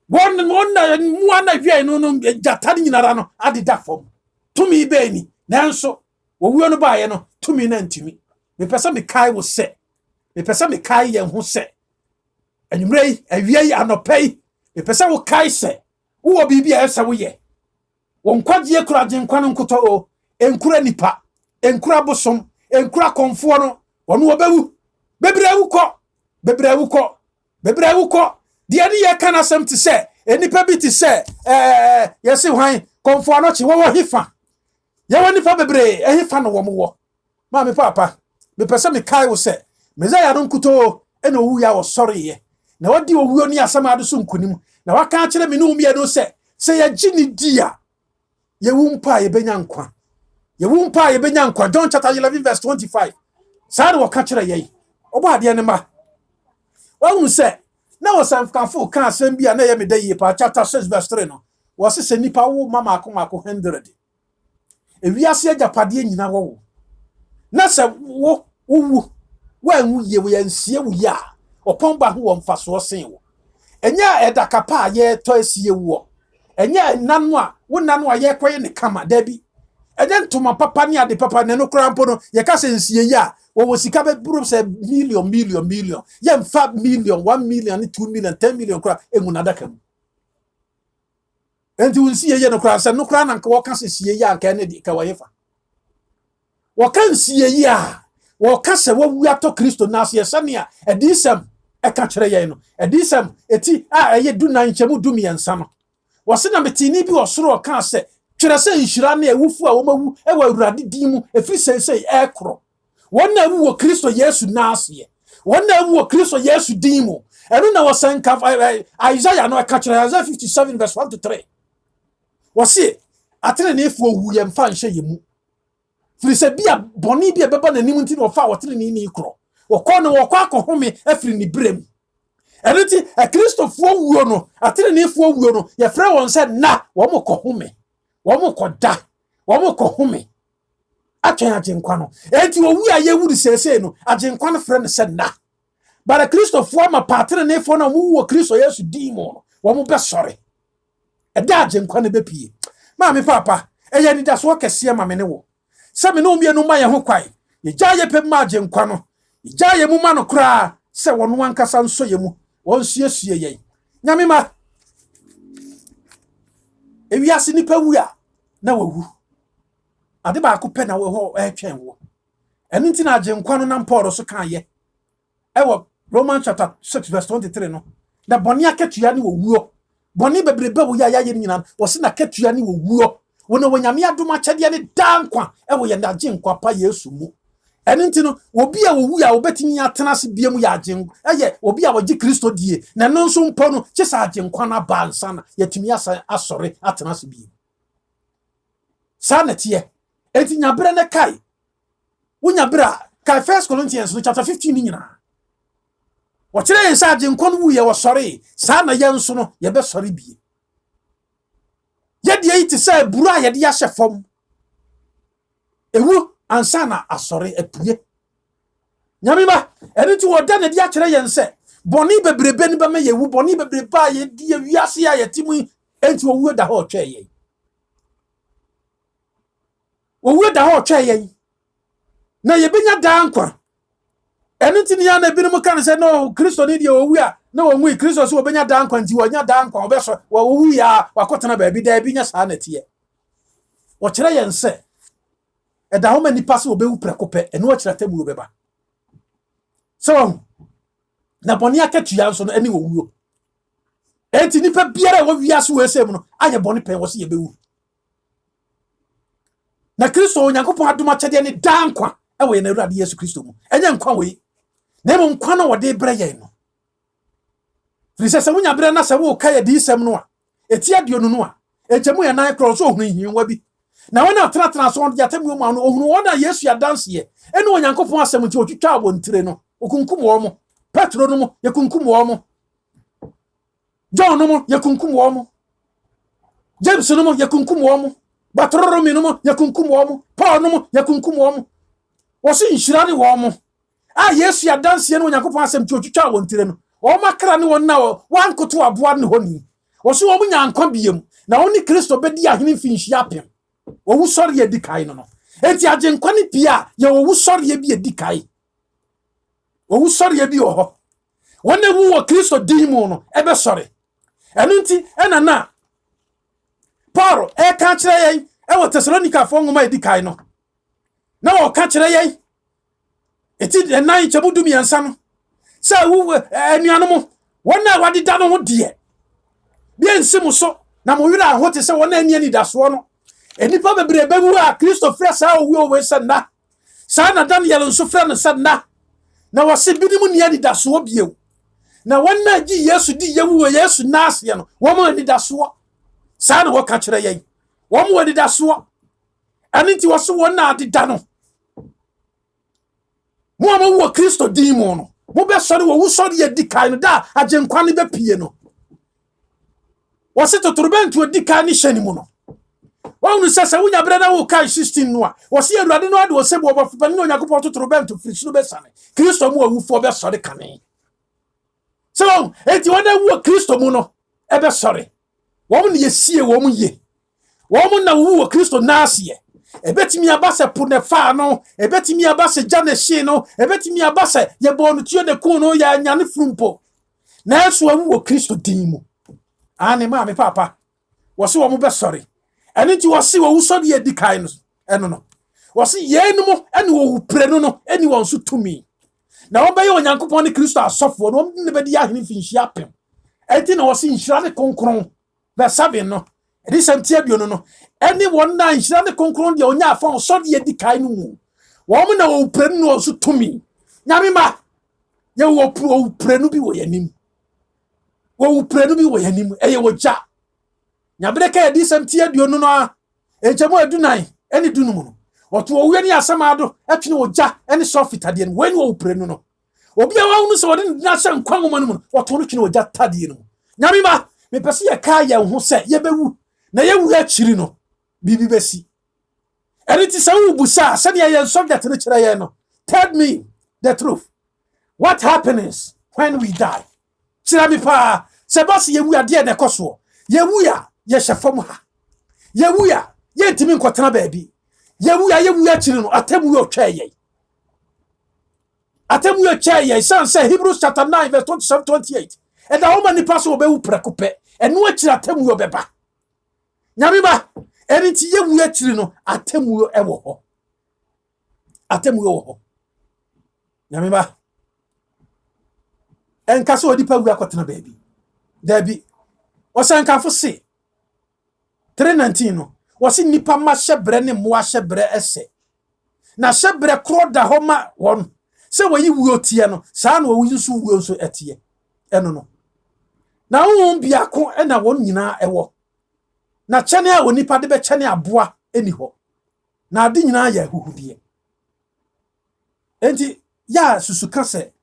won na mu ana hwie no jata nyinara no adeda fom tumi be ni nanso wo wuo no baaye no tumi na ntimi me pesa me kai wo se me pesa me kai ye ho se anwumrei awie anopei me pesa wo kai se wo bibia esa wo ye wo nkwagie kura genkwa no nkoto o enkura nipa enkura bosom enkura konfo no wono obawu bebrewu ko de ani ye kana sem te se enipa bi te se yesi hwan konfo no chi wo hifa ye woni fa bebre hifa no wo mo ma me papa me pese me kai wo se mezaya no nkuto ena owu ya wo sori ye na wadi owu ni asama ado so nkunim na waka kire me no umie no se ye gini dia ye wumpa ye benya nkwa John chapter 11 verse 25 sare wo ka kire ye obo ade ne ma wonu se na wo sanfkafo ka asem bia na ye me da ye pa chapter 6 verse 3 no wo se nipa wo mama akoma 100 ewiase agapade nyina wo na se wo wanwu ye wo yansie wo ya opomba ho wo mfaso sen wo enya edakapa ye to asie wo enya nanu a wo nanu a ye koye ne kama dabi enya ntoma papa ne ade papa ne no krampo no ye ka se nsie ya wo sika be buru se million ye mfa million 1 million 2 million 10 million kra emu nadaka mu enti unsie ye no kra se no kra na nka wo ka se sie ya nka ne di ka wo yefa wo kan sie ya wo ka se wo wu ato Kristo na se sania edisem e ka kire ye no edisem eti eye du na nchemu du miensa no wo se na metini bi osoro ka se kire se nhira na ewufu a wo mawu e wa Awurade din mu efiri sensei e kro wona wu wo Kristo Yesu na ase wona wu wo Kristo Yesu din mu enu na wo sanka Isaiah no ka kire Isaiah 57 verse 1 to 3 wo se atere na efu owu ye mfa nhye ye mu firi se bia boni bia beba na nim nti no fa wotere ni kro wo ko no wo kwa akohome afiri ni brem eniti Kristofuo wuo no atere na efu wuo no ye frɛ won se na wo mo kohome wo mo koda wo mo kohome atwen agenkwa no enti owu a ye wuri sese no agenkwa no frɛ no se na bara Kristofuo ma patere na efu na mu wo Kristo Yesu din mo wo mo be sore eda agenkwa no be pie ma me papa eye ni da so kese ma me ne wo se me no mienu ma ye ho kwai ye gya ye pem ma agenkwa no ye gya ye mu ma no kra se wono ankasa nso ye mu won suesue ye nyame ma ewiase nipa wu a na wawu ade ba akopɛ na wo ho twɛn wo enu nti na agenkwa no na Paul so kan ye ewo Romans chapter 6 verse 23 no da boni akatua ne wowuo boni bebrebe wo ya ye nyina wo se na katua ne wowuo wono wonyame adom akyɛde ne dankwa ewo ye ndaje nkwa pa Yesu mu enu nti no obi a wowu ya obetimi atena se biam ya agen eye obi a wogi Kristo die na no nso mpo no kyesa agenkwa na ba nsa na yetimi asɔre atena se biam sanete enti nyabre ne kai wonya bra kai 1 Corinthians no chapter 15 nyina wo kyerɛ yɛn sɛ agenkwa no wu ye wo sɔre sa na yɛn nso no ye be sɔre bie yɛde yi te sɛ buru a yɛde ahyɛ fam ewu ansa na asɔre apue nyame ba ɛne ti woda na de akyerɛ yɛn sɛ bɔne bebrebe ne bɛma yɛwu bɔne bebrebe a yɛdi wiase a yɛtimu enti owu da hɔ twɛ yɛn owu da hɔ twɛ yɛn na yɛbenya dankwa ɛne ti ne ya na binom kan sɛ no Kristo ne de owu a na onwu Kristo so obenya dankwa nti wonya dankwa obeso owu ya wakotena ba bi da bi nya saa na tie wo kyerɛ yɛn sɛ ɛda homa nipa se obewu prekopɛ ɛno wo kyerɛ tamu obeba so na bɔne akatua nso no ɛne owuo enti nipa biara wo wiase wo esem no ayɛ bɔne pɛn wo se yɛbewu na Kristo Onyankopɔn adom akyɛde ne dankwa ɛwɔ yɛn Awurade Yesu Kristo mu ɛnyɛ nkwa wei na mo nkwa no wɔde brɛ yɛn no firi sɛ wonya brɛ na sɛ wo ka yɛ di isɛm no a eti aduonu no a enkyɛmu yɛ nan krɔ so ohunu hiwa bi na wɔn atena so wɔn de atem mu ano ohunu wɔn a Yesu adanseɛ ɛne Onyankopɔn asɛm nti otwitwa wɔn tire no okunkum wɔn mo Petro no mo yekunkum wɔn mo John no mo yekunkum wɔn mo James no mo yekunkum wɔn mo Bartholomew no mo yekunkum wɔn mo Paul no mo yekunkum wɔn mo wɔso nhyira ne wɔn mo a Yesu ya danse no Onyankopɔn asɛm ti otwitwa wɔn tire no wɔn makra ne wɔn na wankoto aboa ne hɔ ni wɔso wɔn nya nkwa biem na wɔn ni Kristo bedi ahene finhyia apem wɔwu sɔre yɛ di kai no enti agyenkwa ne pia yɛ wɔwu sɔre yɛ bi yɛ di kai wɔwu sɔre yɛ bi wɔ hɔ wɔn na wu wɔ Kristo din mu no ebe sɔre ɛno nti ɛna na Paul ɛka kyerɛ yɛn ɛwɔ Thessalonica fo nwoma edi kai no na wɔka kyerɛ yɛn eti ɛnan kyɛmu dum yɛnsa no sɛ wu anuanom wɔn na wadeda no ho deɛ deɛ nsim so na mo wira ho te sɛ wɔn na ani dasoɔ no enipa bebree bewu a Kristo frɛ saa owu owe sɛ na saa na Daniel nso frɛ no sɛ na wɔse bidim ni ani dasoɔ biew na wɔn na gye Yesu di yewu wɔ Yesu naase no wɔn ani dasoɔ saa na wɔka kyerɛ yɛn wɔn ani dasoɔ ɛne nti wɔso wɔn na adeda no mo a mo wɔ Kristo din mu no mo bɛ sɔre wɔ wo sɔre yɛ di kai no da agyenkwa ne bɛ pie no wɔse totorobɛnto odi kai ne hyɛ ne mu no wɔn sɛ wonya brɛ na wo kai 16 no a wɔse Awurade no ade wɔsɛ bo ɔbɔfo ne Onyankopɔn totorobɛnto firi soro bɛsane Kristo mu awufo bɛ sɔre kane so enti wɔn na wɔ Kristo mu no ɛbɛ sɔre wɔn ne yɛsie wɔn ye wɔn na wo wɔ Kristo naase ebetimi abase pune fa no ebetimi abase jane hye no ebetimi abase ye bonu tuo de kun no ya nyane frumpo na eso awu wo Kristo din mu ane ma me papa wo se wo mo be sorry ene ti wo se wo so de edi kai no eno no wo se ye no mo ene wo pre no no eni won so tumi na wo be ye Onyankopon ne Kristo asofo no ne be di ahene finhia apem enti na wo se nhira ne konkron be sabe no edi samtia bio no eni won na nhira ne konkron de onya afon so de edi kai no mu wo mo na wo pre no so tumi nyame ma ye wo pre no bi wo yanim wo pre no bi wo yanim eye wo ja nyabere ka edi samtia bio no a enchemo adunan eni dunu mu no oto wo wi asama do etwene wo ja eni so fitade no weni wo pre no no obi a wa hu so wode na hye nkwan mo no mu oto no twene wo ja tade no nyame ma me pese ye ka ye ho se ye bewu na ye wu akiri no bibi besi eni ti sawu busa se ne ye subject no kire ye no tell me the truth what happens when we die kire mi pa se boss ye wu ade na ekoso ye wu ya ye hyefam ha ye wu ya ye ntimi nkotena baabi ye wu akiri no atemu yo twa ye say Hebrews chapter 9 verse 27-28 and the woman nipa so obewu prekope enu akiri atemu yo beba nyame ba eni ti ye wu akiri no atemu yo ewo ho nyame ba enka so odipa wu akotena baabi dabi osankafo se 3:19 no wasi nipa ma hyebre ne mo hyebre ese na hyebre kro da ho ma won se wayi wuo tie no saa na wayi nso wuo nso etie eno no na won biako na won nyina ewo na kyene a onipa de be kyene aboa eni ho na ade nyina ya huhudie enti ya susuka se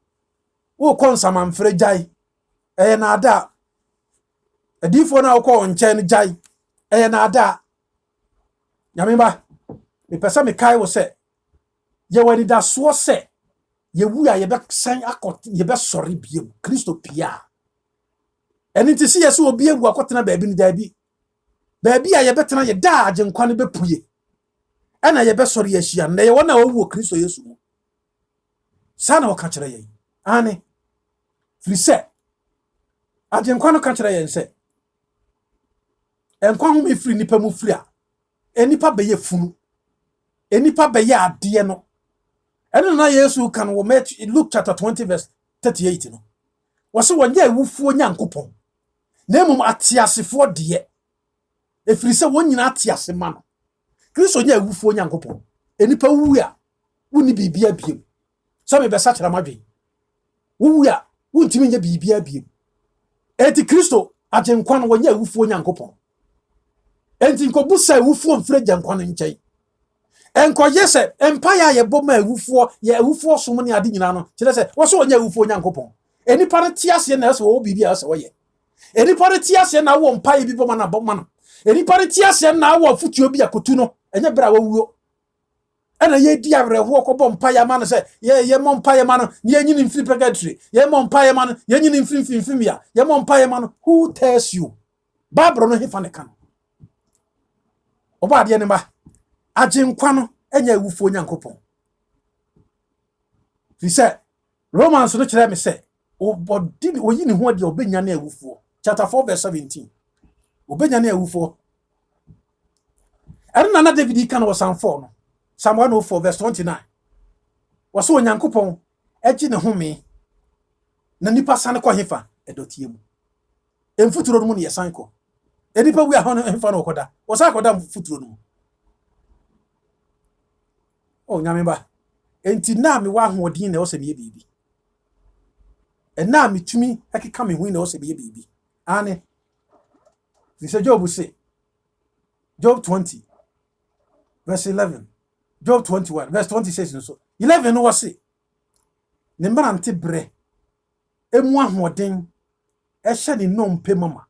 wo konsama mfre jai na ada adifo na wo ko nkyɛn jai na ada nyame ba me pesa me kai wo se ye wani da so se ye wu ya ye be san akot ye be sori biem Kristo pia eni ti si ye so obi ewu akotena baabi ni daabi a ye betena ye da agenkwa ne bepuye na ye be sori ye hia na ye wona owu Kristo Yesu sana wo ka kire ye ane firi se agenkwa no ka kire ye nse enkwa hu me firi nipa mu firi a enipa be ye funu enipa be ye ade no eno na Yesu kan wo Luke chapter 20 verse 38 no wose wonya ewufuo nyankopon na emum atiasefo de efiri se wonyina atiase ma no Kristo nya ewufuo nyankopon enipa wu a woni bibia biem so me be sa kyera madwe wu a wontimi nya bibia biem enti Kristo agenkwa no wonya ewufuo nyankopon enti nkobu sa ewufuo mfre gyankwa no nkyɛn enko yese empire ye boma ewufuo som ne ade nyina no kire se wo so wonya ewufuo nyankopon enipa ne tiase na se wo bibia se wo ye enipa ne tiase na wo mpaye bi boma na boma no enipa ne tiase na wo afutuo bi akotu no enye bra wawuo ana ye di awerɛhoɔ kɔbɔ mpaeɛ ma no sɛ ye mmɔ mpaeɛ ma no ye nyini mfiri purgatory ye mmɔ mpaeɛ ma no ye nyini mfiri mfimfimia ye mmɔ mpaeɛ ma no. Who tells you? Bible no hefa ne ka no. Oba de ne ba agyenkwa no enya awufuo Nyankopɔn. Fi sɛ Romans no kyerɛ me sɛ obodi oyi ne ho ade obenya na awufuo. Chapter 4 verse 17. Obenya na awufuo. Ɛna na David kan wɔ Psalm 4 no. Psalm 104 verse 29. Wɔso Onyankopɔn agye ne home na nipa sane kɔ hefa ɛdɔtie mu. Emfuturo no mu ne yɛsan kɔ. Enipa wi a ho hefa no kɔda. Wɔsa kɔda mfuturo no mu. Oh nyame ba. Enti na me wa hoɔden na wɔsɛ me bibi. Ɛna me tumi akeka me hu na wɔsɛ me bibi. Ane. This is Job say. Job 20 verse 11. Job 21 verse 26 so. 11 no wɔse. Ne mbrante bre. Emu ahoɔden ɛhyɛ ne nompe mama.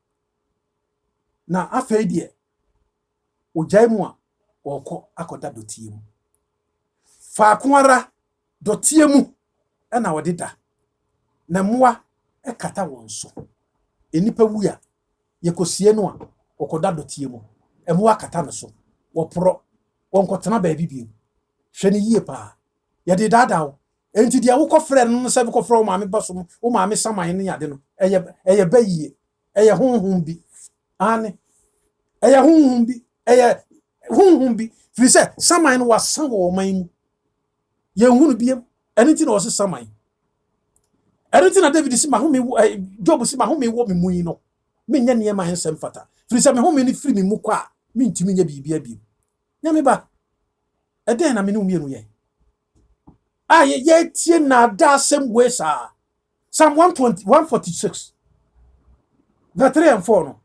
Na afei de ogyae mu a wɔkɔ akɔda dotie mu. Faako ara dotie mu ɛna wɔde da. Na mmoa ɛkata wɔn so. Enipa wu a yɛkɔsie no a wɔkɔda dotie mu. Mmoa kata no so. Wɔporɔ wɔnkɔtena baabi bi. Hwɛ ne yie paa. Yɛde daadaa. Enti dia wo kɔfrɛ no sɛ wo kɔfrɛ wo maame basom wo maame saman ne yade no ɛyɛ bayie ɛyɛ honhom bi ane ɛyɛ honhom bi ɛyɛ honhom bi firi sɛ saman no wasan wɔ ɔman mu yɛnhunu biem ɛne ti na ɔse saman ɛne ti na David si mahome Job si mahome wɔ me mu yi no menyɛ nneɛma hensɛm fata firi sɛ me home ne firi me mu kɔ a mentimi nya biribi abiem nyame ba ɛdɛn na me ne umienu yɛ ye tie na da same way sa. Psalm 146 verse 3 and 4 no.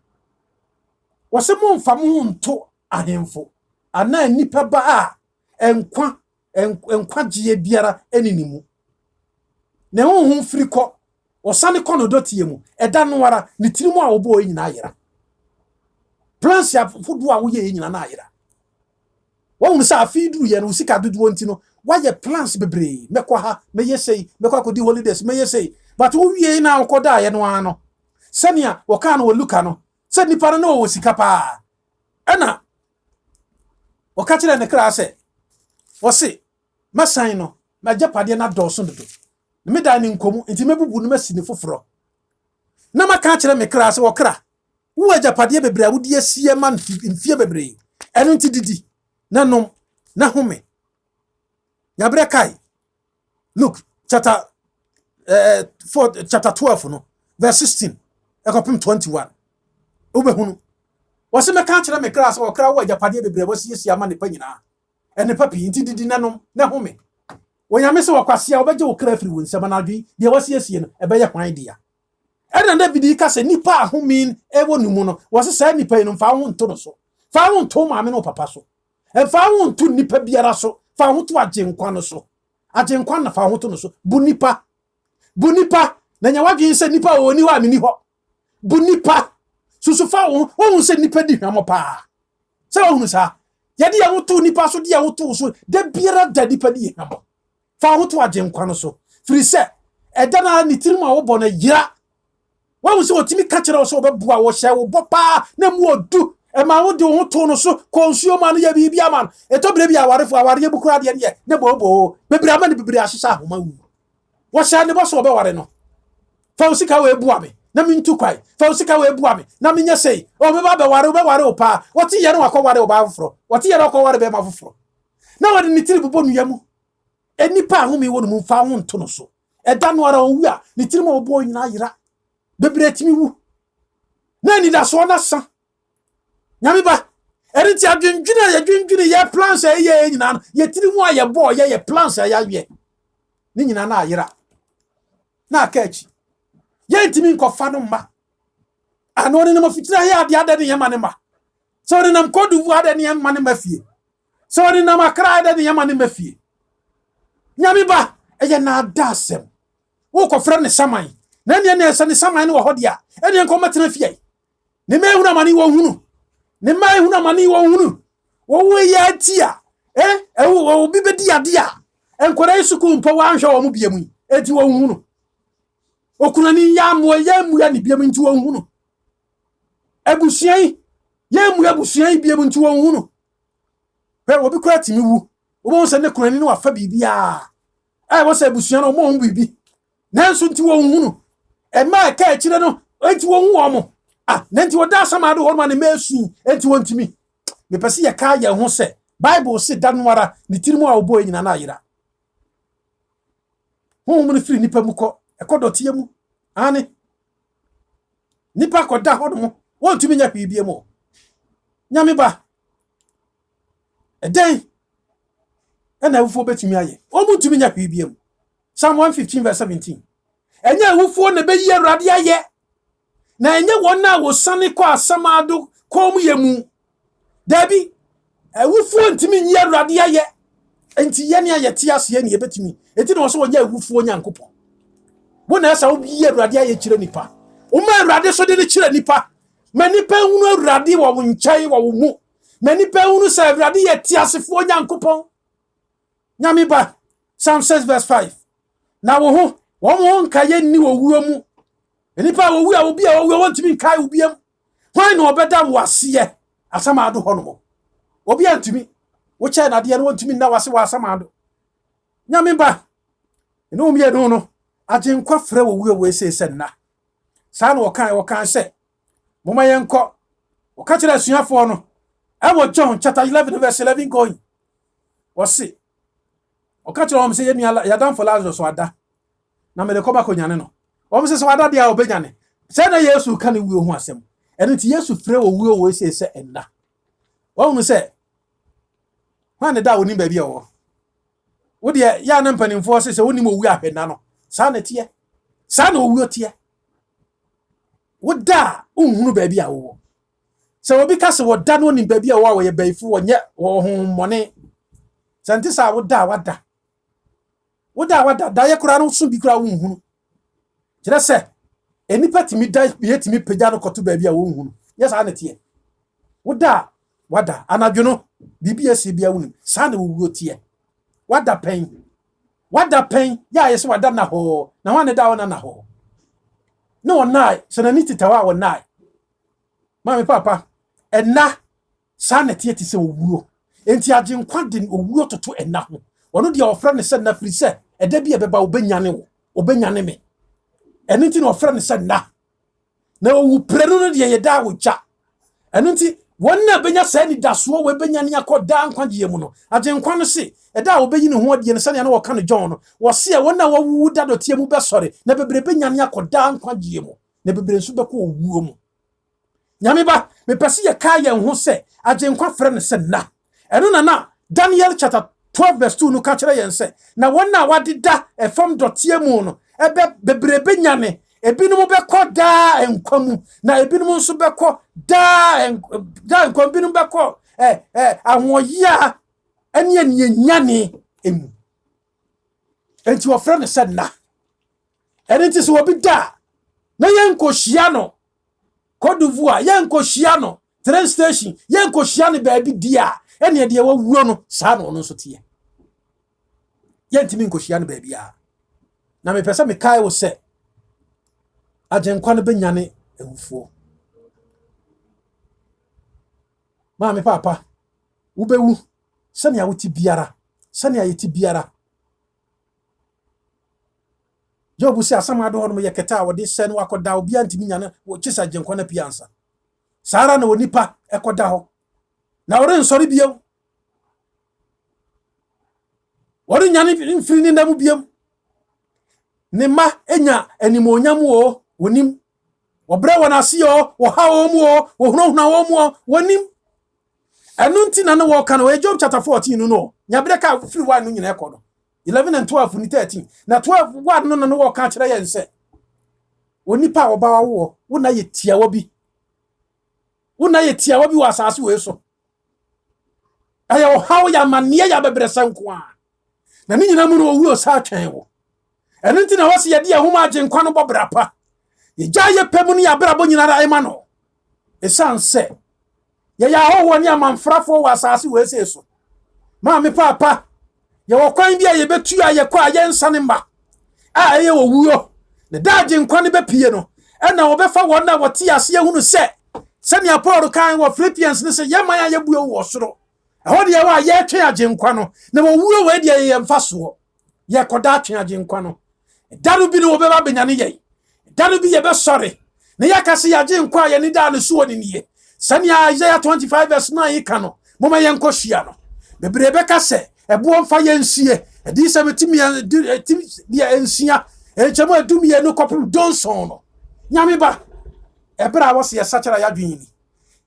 Wose mo mfa mo nto ahemfo ana nipa ba a enkwa gye biara eninimu. Ne honhom firi kɔ osane kɔ no dotie mu ɛda no ara ne tirimu a obo nyina ayera. Plans ya fodo a wo ye nyina na ayera. Wo hu sa afi duru ye no sika dodo nti no why your plans bebre mekwa ha meye sei mekwa kodi holidays meye sei but wo wie na akoda ye no ano senia wo ka no wo luka no se nipa no wo sika pa ana wo ka kire ne kra se wo se masan no majapade na dɔso dodo me da ne nkomu nti mebubu no masini foforo na maka kire me kra se wo kra wo ajapade bebre a wo di asie man mfie bebre eno nti didi na nom na home Yabre kai. Look, chapter 12 no, verse 16. Ekopim 21. Ubehunu. Wase me kan kire me kra o kra wo ajapade bebre wasi esi ama ne pa nyina. Ene papi nti didi nanom na home. Wonyame se wakwase a obeje wo kra firi wonsam na adwi de wasi esi no ebeye hwan dia. Ena David ka se nipa ahomin ewo numu no wase sa nipa no fa ho nto no so. Fa ho nto maame no papa so. E fa ho nto nipa biara so. Fa ho to agyenkwa no so agyenkwa na fa ho to no so bu nipa na nya wadwen se nipa oni ho amini ho bu nipa susu fa ho won se nipa di hwamo pa se won sa ye de ho to nipa so de ho to so de biara da nipa di hwamo fa ho to agyenkwa no so firi se ɛda na ni tirim a wo bɔ na yira won se otimi ka kyerɛ wo so obɛboa wo hyɛ wo bɔ pa na mu odu ema wo de ho to no so konsuo ma no ya bibia man etobre bia warefo aware ye bukura de ne ne bobo bebre ama ne bebre ahyehya ahoma wu wo sha ne boso obe ware no fa usika we bua me na mintu kwai fa usika we bua me na minya sei o me ba be ware o pa woti ye no akɔware o ba foforo woti ye no akɔware be ma foforo na wade ne tiri bobo nua mu enipa ahome wo no mu fa ho nto no so ɛda no ara owu a ne tiri ma obo nyina yira bebre timi wu na ni da so na sa nyame ba erinti adwendwene ye plans ye nyina ye tiri mu aye bo ye plans ya ye ni nyina na ayera na akachi ye ntimi nkofa no mma ano ne no fitira ye ade ne yema ne mma so ne nam kodu vu ade ne yema ne mafie so ne nam akra ade ne yema ne mafie nyame ba eye na adasem wo kofra ne saman na ne ne se ne saman ne wo hodia e ne nko matena fie ne me hunu amane wo hunu ne mai hunu amane wo hunu wo we ya tia obi bedi ade a enkora isuku mpo wa anhwe wo mo biam enti wo hu no okuna ni yamo yamu ya ni biam enti wo hu no abusuan yamu abusuan biam enti wo hu no obi kura timi wu wo se ne kunani no wafa bibia wo se abusuan no mo hu bibi nanso enti wo hu no ma ka akire no enti wo hu wo mo nanti wo da samado ho ma ne mesu enti wo ntimi me pese ye ka ye ho se Bible se danwara ni tirimu a obo nyina na ayira ho mu free nipa mu ko ekodote mu ani nipa ko da ho no wo ntumi nya hwibie mu nyame ba eden ena wufo betumi aye o mu ntumi nya hwibie mu Psalm 115 verse 17 enya wufo na beyi Awurade aye na enye wona wo sane ko asamado ko mu yemu dabi awufuo ntimi nyi Awurade aye enti ye ne ayete ase ne yebetimi enti no so wonya awufuo nyankopon wo na asa wo bi Awurade aye kire nipa wo ma Awurade so de ne kire nipa ma nipa hunu Awurade wo wo nkyai wo mu ma nipa hunu sa Awurade ye ti asefo nyankopon nyame ba Psalm 6 verse 5 na wo mo nkaye ni wo wuo mu nipa wo wu a obi a wo ntimi nkai obiam hwan na obeda wo ase asamado ho no mo obi antumi wo che na de no ntumi na wase wa asamado nyame ba eno mi edo no agenkwa frɛ wo wu we se na saa na wo kan se moma yenko wo ka kire asuafo no ewo John chapter 11 verse 11 going wo se o ka kire wo se ye ya dan for Lazarus wada na me de ko ba ko nyane no wo se wada dia obanyane se na Yesu ka ne wu ho asem eno ti Yesu frɛ wo wu we se enna wo mu se hwane da woni ba bia wo de ya na mpanimfo se woni mo wu ahwena no saa na tie saa na owu tie wo da unhunu ba bia wo se obi ka se wo da no ni ba bia wo ye baifu wo nye wo honmone santi sa wo da wada da ye kura no so bi kura wo nhunu kire se enipa timi da ye timi pagya no koto ba bia wo nhunu yes saa na tie wo da wada anadwono bibia se bia wonu saa na wo tie wada pen ya yesi wada na ho na wane da wona na ho no nai so na nititawa wo nai mami papa enna saa na tie ti se owuo enti agenkwa de owuo toto enna ho ono de ofra ne se na firi se eda bia beba obanyane me enti na ofra ne se na owu prenu no de yeda wo cha enti wonna benya sa ni daso we benya ne akoda nkwagie mu no agenkwa no se eda obeyi ne ho ade ne sane na wo ka no John no wo se wonna wawu da dotie mu besore na bebre benya ne akoda nkwagie mu na bebre nso beko owuo mu nyame ba me pese ye ka ye ho se agenkwa frɛ ne se na eno na Daniel chapter 12 verse 2 no ka kire yen se na wonna wadeda efam dotie mu no bebre benya ne ebinom beko da enkwamu na ebinom nso beko da enkwa binom beko ahoya ene nyane emu enti wo frɛ ne sɛ na enti so obi da na yenko hia no Côte d'Ivoire yenko hia no train station yenko hia no baabi dia ene de wawuo no saa no no so tie yentimi nko hia no baabi a na me pese me kai wo sɛ agenkwa no benyane ewufuo maame papa ubewu sani awuti biara sani ayeti biara Jobu se asamado hono ye keta wo de sen wakoda obi antimi nyane wo kisa agenkwa na piansa sara na onipa ekoda ho na ore nsori biem ore nyane mfiri ni ndamu biem ne ma enya animonyam wo wonim wobre wona se yo wo ha wo mu wo hunahuna wo mu wonim enu ntina no wo kan we Job chapter 14 no nyabre ka firi wa no nyina ekodo 11 and 12 ni 13 na 12 word no wo ka kire yen se onipa wo ba wo na ye tia wo bi wa asase we so aya wo ha wo ya mane ya bebre sanko a na ni nyina mu no wo sa twen wo enu ntina wo se ye de ahoma agenkwa no bobrapa ye gya ye pemu ni abrabo nyina ra ema no esan se ye ya ho woni amanfrafo wa asase we se so ma me papa ye wo kwan bia ye betu a ye kwa ye nsane mba a ye owuo ne daje nkwa ne bepie no e na obefa won na wote ase ehunu se sɛnea Paul kan wɔ Philippians ne sɛ yɛma ya yɛbue wɔ soro ɛhɔ de yɛwɔ a yɛtwe agye nkwa no na wɔwuo wɔ de yɛ mfa soɔ yɛkɔda atwe agye nkwa no daro bi ne wɔbɛba benyane yɛn daro bi yɛbɛsɔre ne yɛkase yɛagye nkwa a yɛne daa no so wɔ ne nie sɛnea Isaiah 25 verse 9 yi ka no moma yɛnkɔ hyia no bebree bɛka sɛ ɛboɔ mfa yɛnsie ɛdi sɛ metimi yɛ nsia ɛnkyɛmu adumie no kɔpem donson no nyame ba ebra wose ye sachara ya dwini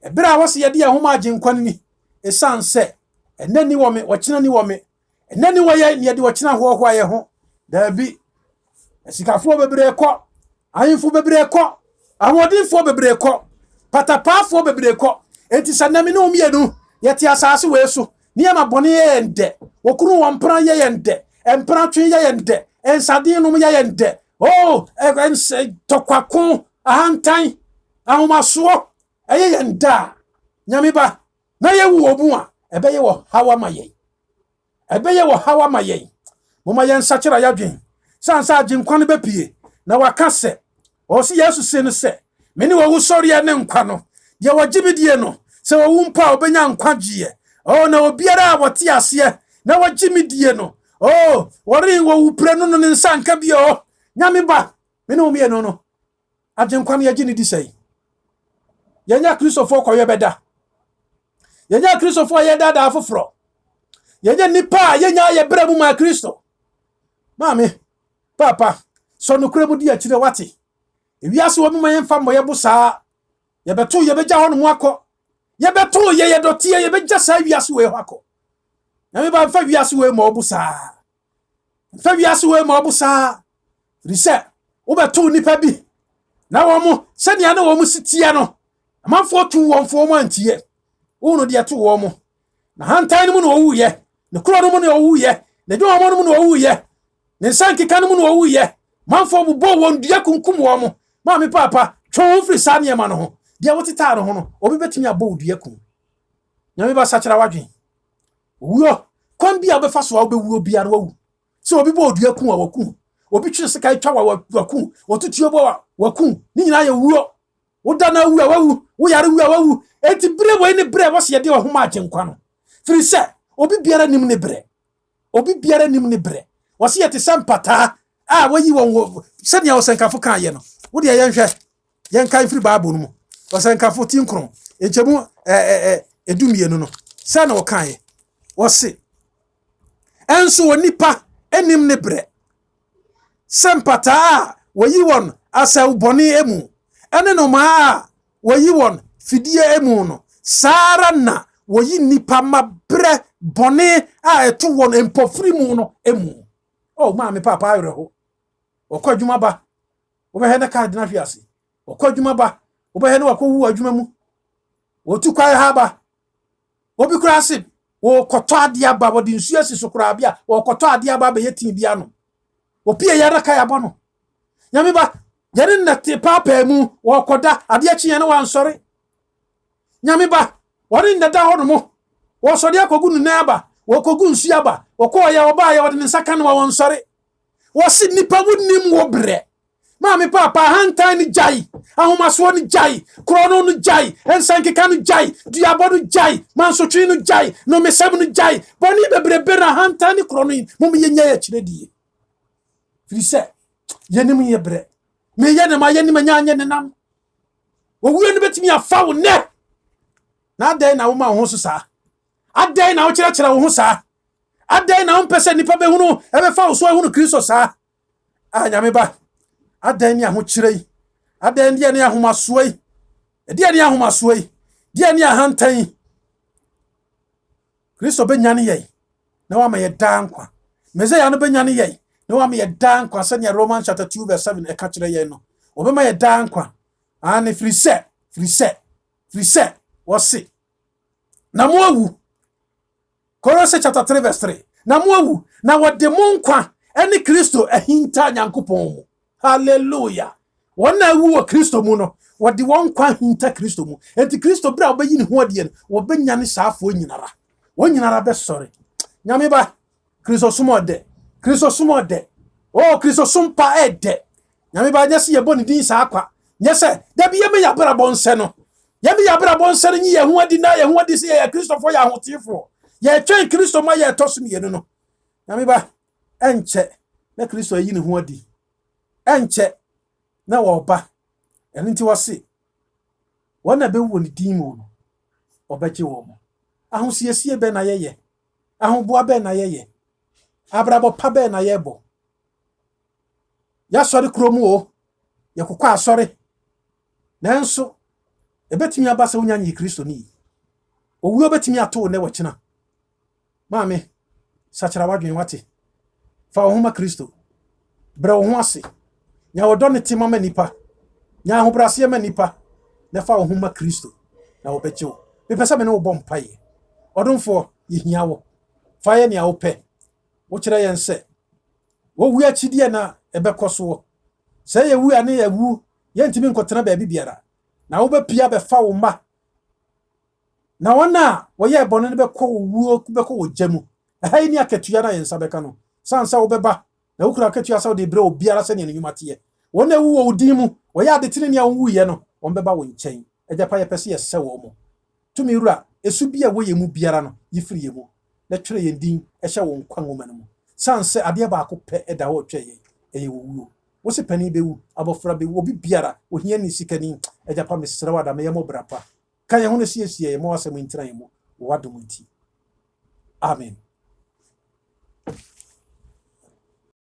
ebra wose ye de homa agye nkwan ni esan se enani wo me wokyena ni wo me enani wo ye ne de wokyena ho aye ho da bi esikafo bebre kɔ ahemfo bebre kɔ ahodinfo bebre kɔ patapafo bebre kɔ enti sanami no mienu ye ti asase we so ne ma bone ye nde wokuru wo mpran ye nde empran twe ye nde ensade no ye nde oh tokwako ahantan ahomaso eye yenda nyame ba na ye wo obu a ebe ye wo hawa maye ebe ye wo hawa maye moma ye nsachira ya dwen sansa agye nkwa no bepie na waka se o si Yesu se no se meni wo wusori ne nkwa no ye wogibidie no se wo wumpa obenya nkwa gye o na obiara a wote ase na wogimidie no o wori wo wupre no ne nsanka bi o nyame ba meni wo mienu no agye nkwa no ye gye ne di sei yenya Kristofo koye beda yenya Kristofo ye dada afoforo yenya nipa yenya ye bramu ma Kristo mame papa so no kura mu di akire wate ewiase wo mema yemfa mo ye bosa ye beto ye beja hono mu akọ ye beto ye dotie ye beja sa wiase we akọ na me ba mfa wiase we ma obusa mfa wiase we ma obusa rise wo beto nipa bi na wo mu se ne na wo mu sitia no amanfo tu wonfo mo antie unu de to wo mo na hantan no mu no wu ye ne kuro no mu no wu ye ne dwo mo no mu no wu ye ne sanki kan mu no wu ye manfo bu bo won dua kunkum wo mo ma me papa twon firi sa ne ma no ho de wotita no ho no obi betimi abo dua kun nyame ba sachira wadwen wuo kon bia obefa so obewuo bia no wu se obi bo dua kun wa kun obi twe sika twa wa kun otutuo bo wa kun ni nyina ye wuo woda na wu a wawu wo yare wu a wawu enti bre wo ni bre wo se ye de ho ma agye nkwa no firi se obi biara nim ne bre obi biara nim ne bre wo se ye te sampata a wayi won se ne wo senkafo kan ye no wo de ye nhwe ye nkan firi baabo no mu wo senkafo tinkron enchemu edumie no se na wo kan ye wo se enso onipa enim ne bre sampata wayi won asa uboni emu ene no ma wayi won fidie emu no sara na wayi nipa mabre bone a etu won empofri mu no emu oh ma me papa ayreho okwadwuma ba wo be he na card na hwiase okwadwuma ba wo be he na wakowu adwuma mu wotu kwai ha ba obi kura asib wo koto ade aba wo de nsu asiso kura bia wo koto ade aba be yetin bia no opie yara kai aba no nyame ba yare nate papa mu wo koda ade akye ne wansore nyame ba wori ndada ho no mo wo so de akogu nu na aba wo kogu nsu aba wo ko ya wo ba ya wo de nsaka no wansore wo si nipa wunim wo bre ma me papa hantan ni jai ahomaso ni jai krono ni jai ensankeka ni jai duabo ni jai mansotwi ni jai no mesam ni jai boni bebrebe na hantan ni krono mo me yenya ya kire die frise yenim ye bre me yene ma yenim anya ne nam wo wu ni betimi afa wo ne na dai na wo ma ho so sa adai na wo kire kire wo ho sa adai na wo pese nipa be hunu e be fa wo so hunu Kristo sa anyame ba adai ni aho kire adai ni ne ahomaso yi de ni ahomaso yi de ni ahantan Kristo be nyane ye na wa ma ye dankwa Mesiah no be nyane ye na wa ma ye dankwa se ne Romans chapter 2 verse 7 e ka kire ye no obe ma ye dankwa ani frise wose na mo awu Colossians chapter 3 verse 3 na mo awu na wode mo nkwa ene Kristo ahinta Nyankopon mu hallelujah wona awu wo Kristo mu no wode won nkwa hinta Kristo mu enti Kristo bra obayi ne ho ade no obenya ne saafo nyinara won nyinara be sori nyame ba Kristo sumo de Kristo sumo de oh Kristo sumpa ede nyame ba nyese ye boni din sa akwa nyese da bi ye me ya bra bonse no ye me ya bra bonse ni ye ho adi na ye ho adi se ye Kristofo ya hotifo ye twen Kristo ma ye tosum ye no nyame ba enche na Kristo yi ne ho adi enche na wo ba eni nti wose wona be wo ni din mu no obeje wo mo ahosiesie be na yeye ahoboa be na yeye abrabo pa be na yebo ya sori kromu o ye kokwa asori nanso ebetimi abasa wonya nyi Kristo ni owu obetimi ato ne wachina maame sachara wadwen wate fa wo homa Kristo bra wo ho ase nya wodo ne tema ma nipa nya ahobrase ma nipa na fa wo homa Kristo na wo beche wo me pesa me ne wo bom paye odonfo yehia wo fa ye ne a wo pe wo kire yen se wo wu achidie na ebekoso wo se ye wu ane ye wu ye ntimi nkotena ba bibiara na wo be pia be fa wo ma na wona wo ye bone ne be ko wu be ko wo jamu ha ni akatua na yensa beka no sansa wo beba na wo kura akatua sa wo de bre obiara se ne nyuma te wona wu wo din mu wo ya de tene ne a wo ye no wo beba wo nchen ejepa ye pese ye se wo mo tumi wura esu bia wo ye mu biara no yifiri ye mu na twere ye din ehye wo nkwa ngoma no mu sanse ade ba ko pe eda wo twe ye eye wo wu wo se pani be wu abofra be wo bibiara wo hia ni sikani ejepa mesere wada me ye mo brapa kan ye ho ne siesie ye mo asem ntira ye mo wo wadom nti amen.